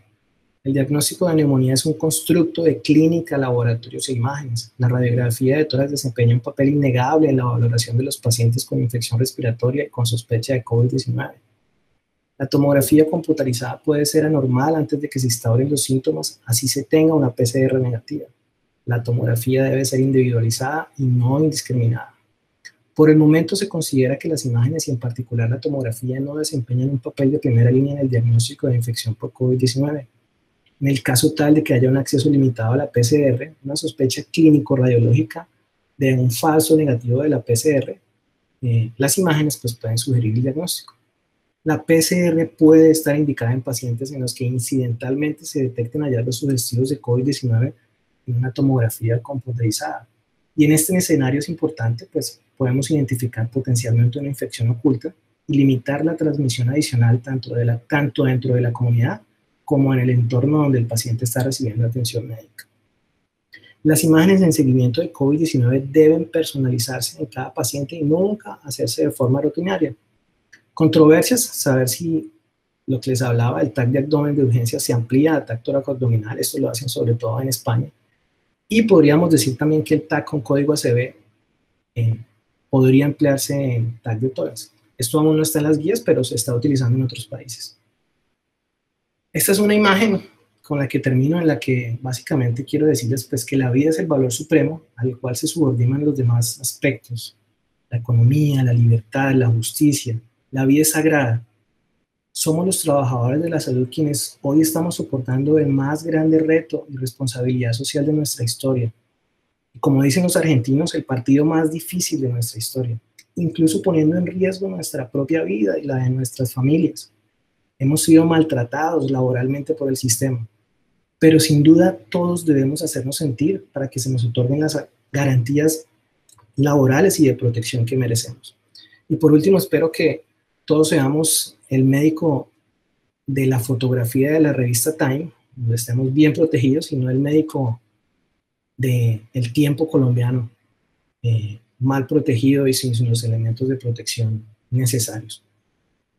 El diagnóstico de neumonía es un constructo de clínica, laboratorios e imágenes. La radiografía de tórax desempeña un papel innegable en la valoración de los pacientes con infección respiratoria y con sospecha de COVID-19. La tomografía computarizada puede ser anormal antes de que se instauren los síntomas, así se tenga una PCR negativa. La tomografía debe ser individualizada y no indiscriminada. Por el momento se considera que las imágenes y en particular la tomografía no desempeñan un papel de primera línea en el diagnóstico de infección por COVID-19. En el caso tal de que haya un acceso limitado a la PCR, una sospecha clínico-radiológica de un falso negativo de la PCR, las imágenes pues, pueden sugerir el diagnóstico. La PCR puede estar indicada en pacientes en los que incidentalmente se detecten hallazgos sugestivos de COVID-19 en una tomografía computarizada. Y en este escenario es importante, pues podemos identificar potencialmente una infección oculta y limitar la transmisión adicional tanto dentro de la comunidad como en el entorno donde el paciente está recibiendo atención médica. Las imágenes en seguimiento de COVID-19 deben personalizarse en cada paciente y nunca hacerse de forma rutinaria. Controversias, saber si lo que les hablaba, el TAC de abdomen de urgencia se amplía a TAC tóraco-abdominal, esto lo hacen sobre todo en España. Y podríamos decir también que el TAC con código ACV podría emplearse en TAC de tórax. Esto aún no está en las guías, pero se está utilizando en otros países. Esta es una imagen con la que termino, en la que básicamente quiero decirles pues, que la vida es el valor supremo al cual se subordinan los demás aspectos. La economía, la libertad, la justicia. La vida es sagrada. Somos los trabajadores de la salud quienes hoy estamos soportando el más grande reto y responsabilidad social de nuestra historia. Y como dicen los argentinos, el partido más difícil de nuestra historia, incluso poniendo en riesgo nuestra propia vida y la de nuestras familias. Hemos sido maltratados laboralmente por el sistema, pero sin duda todos debemos hacernos sentir para que se nos otorguen las garantías laborales y de protección que merecemos. Y por último, espero que todos seamos el médico de la fotografía de la revista Time, donde estemos bien protegidos, y no el médico del tiempo colombiano, mal protegido y sin los elementos de protección necesarios.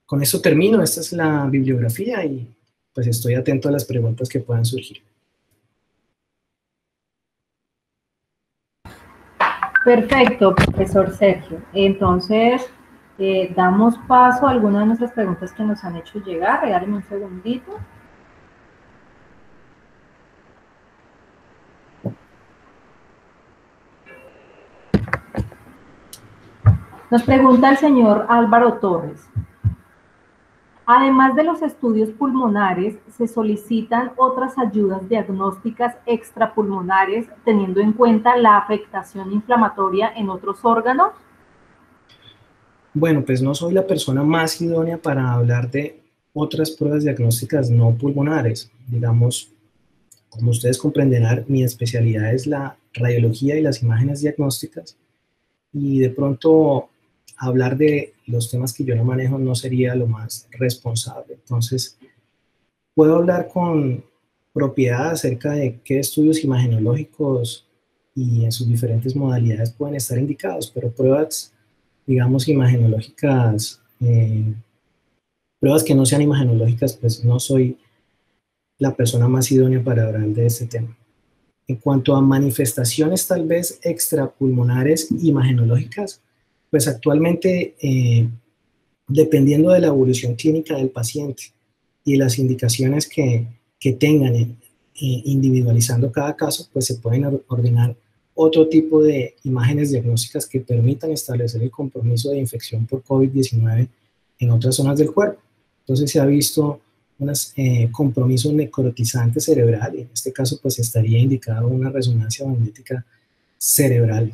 Con esto termino, esta es la bibliografía y pues estoy atento a las preguntas que puedan surgir. Perfecto, profesor Sergio. Entonces, damos paso a algunas de nuestras preguntas que nos han hecho llegar. Regálenme un segundito. Nos pregunta el señor Álvaro Torres. Además de los estudios pulmonares, ¿se solicitan otras ayudas diagnósticas extrapulmonares teniendo en cuenta la afectación inflamatoria en otros órganos? Bueno, pues no soy la persona más idónea para hablar de otras pruebas diagnósticas no pulmonares. Digamos, como ustedes comprenderán, mi especialidad es la radiología y las imágenes diagnósticas, y de pronto hablar de los temas que yo no manejo no sería lo más responsable. Entonces, puedo hablar con propiedad acerca de qué estudios imagenológicos y en sus diferentes modalidades pueden estar indicados, pero pruebas, digamos, imagenológicas, pruebas que no sean imagenológicas, pues no soy la persona más idónea para hablar de este tema. En cuanto a manifestaciones tal vez extrapulmonares imagenológicas, pues actualmente, dependiendo de la evolución clínica del paciente y de las indicaciones que tengan, individualizando cada caso, pues se pueden ordenar otro tipo de imágenes diagnósticas que permitan establecer el compromiso de infección por COVID-19 en otras zonas del cuerpo. Entonces se ha visto un compromiso necrotizante cerebral, y en este caso pues estaría indicado una resonancia magnética cerebral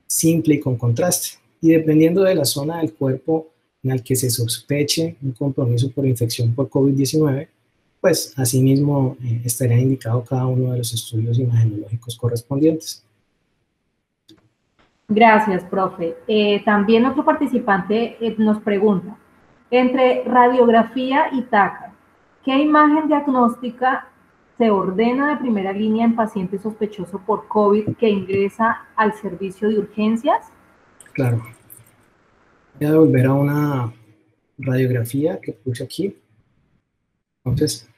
simple y con contraste. Y dependiendo de la zona del cuerpo en el que se sospeche un compromiso por infección por COVID-19, pues asimismo estaría indicado cada uno de los estudios imagenológicos correspondientes. Gracias, profe. También otro participante nos pregunta, entre radiografía y TACA, ¿qué imagen diagnóstica se ordena de primera línea en paciente sospechoso por COVID que ingresa al servicio de urgencias? Claro. Voy a volver a una radiografía que puse aquí. Entonces,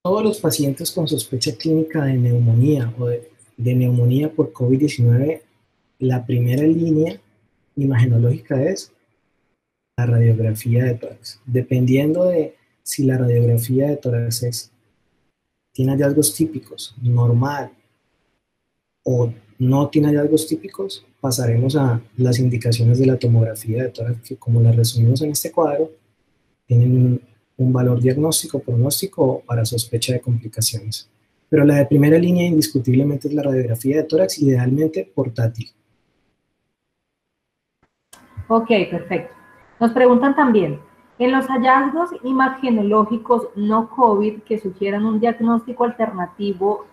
Todos los pacientes con sospecha clínica de neumonía o de neumonía por COVID-19, la primera línea imagenológica es la radiografía de tórax. Dependiendo de si la radiografía de tórax tiene hallazgos típicos, normal, o no tiene hallazgos típicos, pasaremos a las indicaciones de la tomografía de tórax, que como las resumimos en este cuadro, tienen un valor diagnóstico, pronóstico o para sospecha de complicaciones. Pero la de primera línea indiscutiblemente es la radiografía de tórax, idealmente portátil. Ok, perfecto. Nos preguntan también, en los hallazgos imagenológicos no COVID que sugieran un diagnóstico alternativo,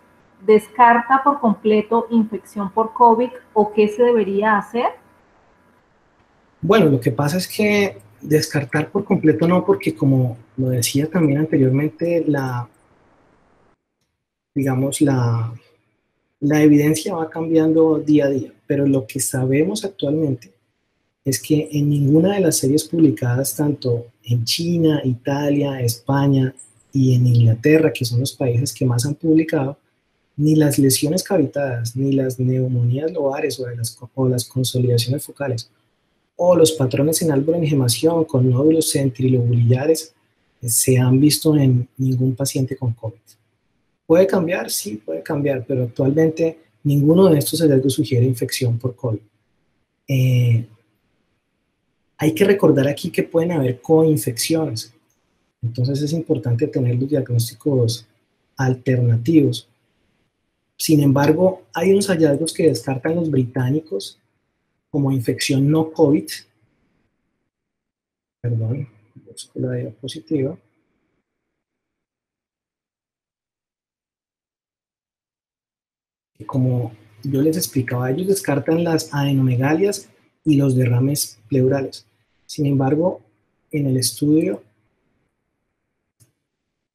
¿descarta por completo infección por COVID o qué se debería hacer? Bueno, lo que pasa es que descartar por completo no, porque como lo decía también anteriormente, digamos, la evidencia va cambiando día a día, pero lo que sabemos actualmente es que en ninguna de las series publicadas, tanto en China, Italia, España y en Inglaterra, que son los países que más han publicado, ni las lesiones cavitadas, ni las neumonías lobares o las consolidaciones focales, o los patrones en alboengemación con nódulos centrilobulillares se han visto en ningún paciente con COVID. ¿Puede cambiar? Sí, puede cambiar, pero actualmente ninguno de estos hallazgos sugiere infección por COVID. Hay que recordar aquí que pueden haber coinfecciones, entonces es importante tener los diagnósticos alternativos. Sin embargo, hay unos hallazgos que descartan los británicos como infección no COVID. Perdón, busco la diapositiva. Y como yo les explicaba, ellos descartan las adenomegalias y los derrames pleurales. Sin embargo, en el estudio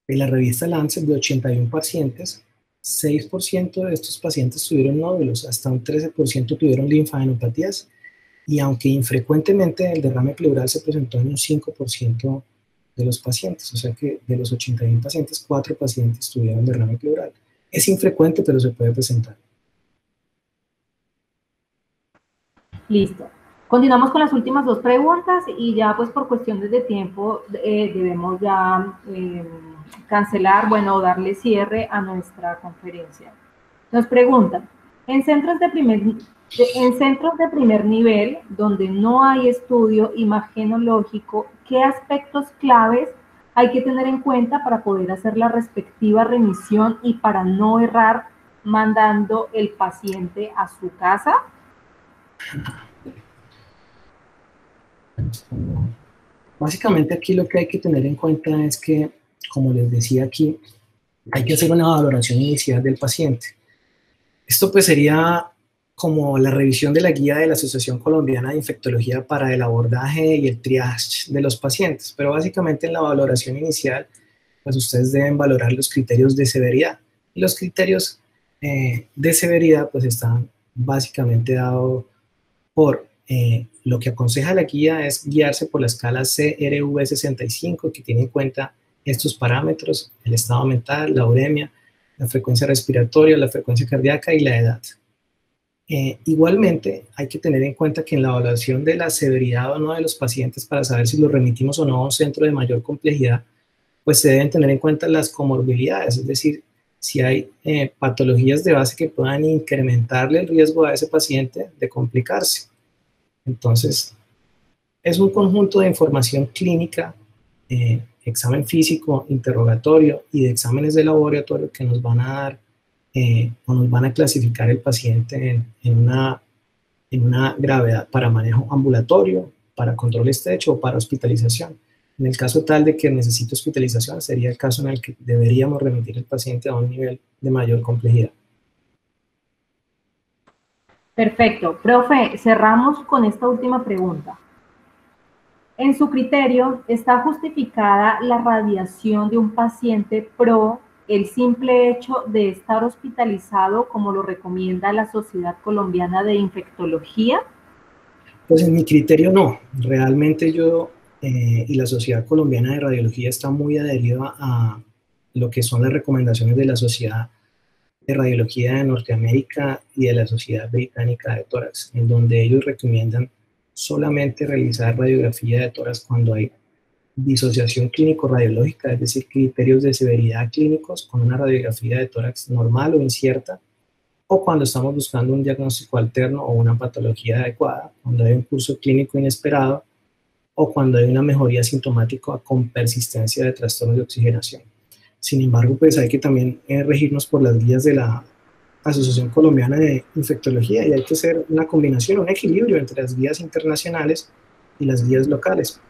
de la revista Lancet de 81 pacientes, 6% de estos pacientes tuvieron nódulos, hasta un 13% tuvieron linfadenopatías, y aunque infrecuentemente el derrame pleural se presentó en un 5% de los pacientes, o sea que de los 81 pacientes, 4 pacientes tuvieron derrame pleural. Es infrecuente, pero se puede presentar. Listo. Continuamos con las últimas dos preguntas y ya pues por cuestiones de tiempo debemos ya cancelar, bueno, darle cierre a nuestra conferencia. Nos preguntan, en centros de primer nivel, donde no hay estudio imagenológico, ¿qué aspectos claves hay que tener en cuenta para poder hacer la respectiva remisión y para no errar mandando el paciente a su casa? Básicamente aquí lo que hay que tener en cuenta es que, como les decía aquí, hay que hacer una valoración inicial del paciente. Esto pues sería como la revisión de la guía de la Asociación Colombiana de Infectología para el abordaje y el triage de los pacientes, pero básicamente en la valoración inicial, pues ustedes deben valorar los criterios de severidad. Y los criterios de severidad pues están básicamente dados por lo que aconseja la guía es guiarse por la escala CRV-65, que tiene en cuenta estos parámetros: el estado mental, la uremia, la frecuencia respiratoria, la frecuencia cardíaca y la edad. Igualmente, hay que tener en cuenta que en la evaluación de la severidad o no de los pacientes para saber si los remitimos o no a un centro de mayor complejidad, pues se deben tener en cuenta las comorbilidades, es decir, si hay patologías de base que puedan incrementarle el riesgo a ese paciente de complicarse. Entonces, es un conjunto de información clínica, examen físico, interrogatorio y de exámenes de laboratorio que nos van a dar o nos van a clasificar el paciente en una gravedad para manejo ambulatorio, para control estrecho o para hospitalización. En el caso tal de que necesite hospitalización, sería el caso en el que deberíamos remitir el paciente a un nivel de mayor complejidad. Perfecto. Profe, cerramos con esta última pregunta. En su criterio, ¿está justificada la radiación de un paciente pro el simple hecho de estar hospitalizado como lo recomienda la Sociedad Colombiana de Infectología? Pues en mi criterio no. Realmente yo y la Sociedad Colombiana de Radiología está muy adherida lo que son las recomendaciones de la Sociedad de Radiología de Norteamérica y de la Sociedad Británica de Tórax, en donde ellos recomiendan solamente realizar radiografía de tórax cuando hay disociación clínico-radiológica, es decir, criterios de severidad clínicos con una radiografía de tórax normal o incierta, o cuando estamos buscando un diagnóstico alterno o una patología adecuada, cuando hay un curso clínico inesperado o cuando hay una mejoría sintomática con persistencia de trastornos de oxigenación. Sin embargo, pues hay que también regirnos por las guías de la Asociación Colombiana de Infectología y hay que hacer una combinación, un equilibrio entre las guías internacionales y las guías locales.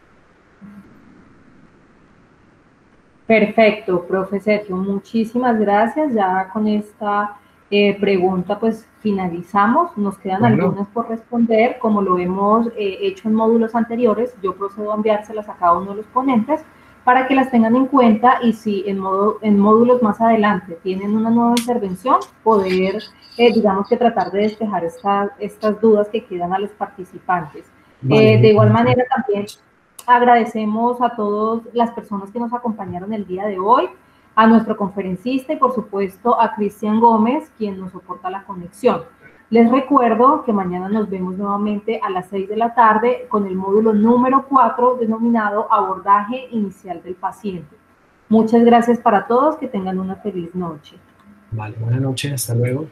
Perfecto, profe Sergio, muchísimas gracias. Ya con esta pregunta pues finalizamos. Nos quedan algunas por responder. Como lo hemos hecho en módulos anteriores, yo procedo a enviárselas a cada uno de los ponentes para que las tengan en cuenta y si en módulos más adelante tienen una nueva intervención, poder, digamos que tratar de despejar estas dudas que quedan a los participantes. Vale, de igual manera también agradecemos a todas las personas que nos acompañaron el día de hoy, a nuestro conferencista y por supuesto a Cristian Gómez, quien nos soporta la conexión. Les recuerdo que mañana nos vemos nuevamente a las 6 de la tarde con el módulo número 4 denominado Abordaje Inicial del Paciente. Muchas gracias para todos, que tengan una feliz noche. Vale, buenas noches, hasta luego.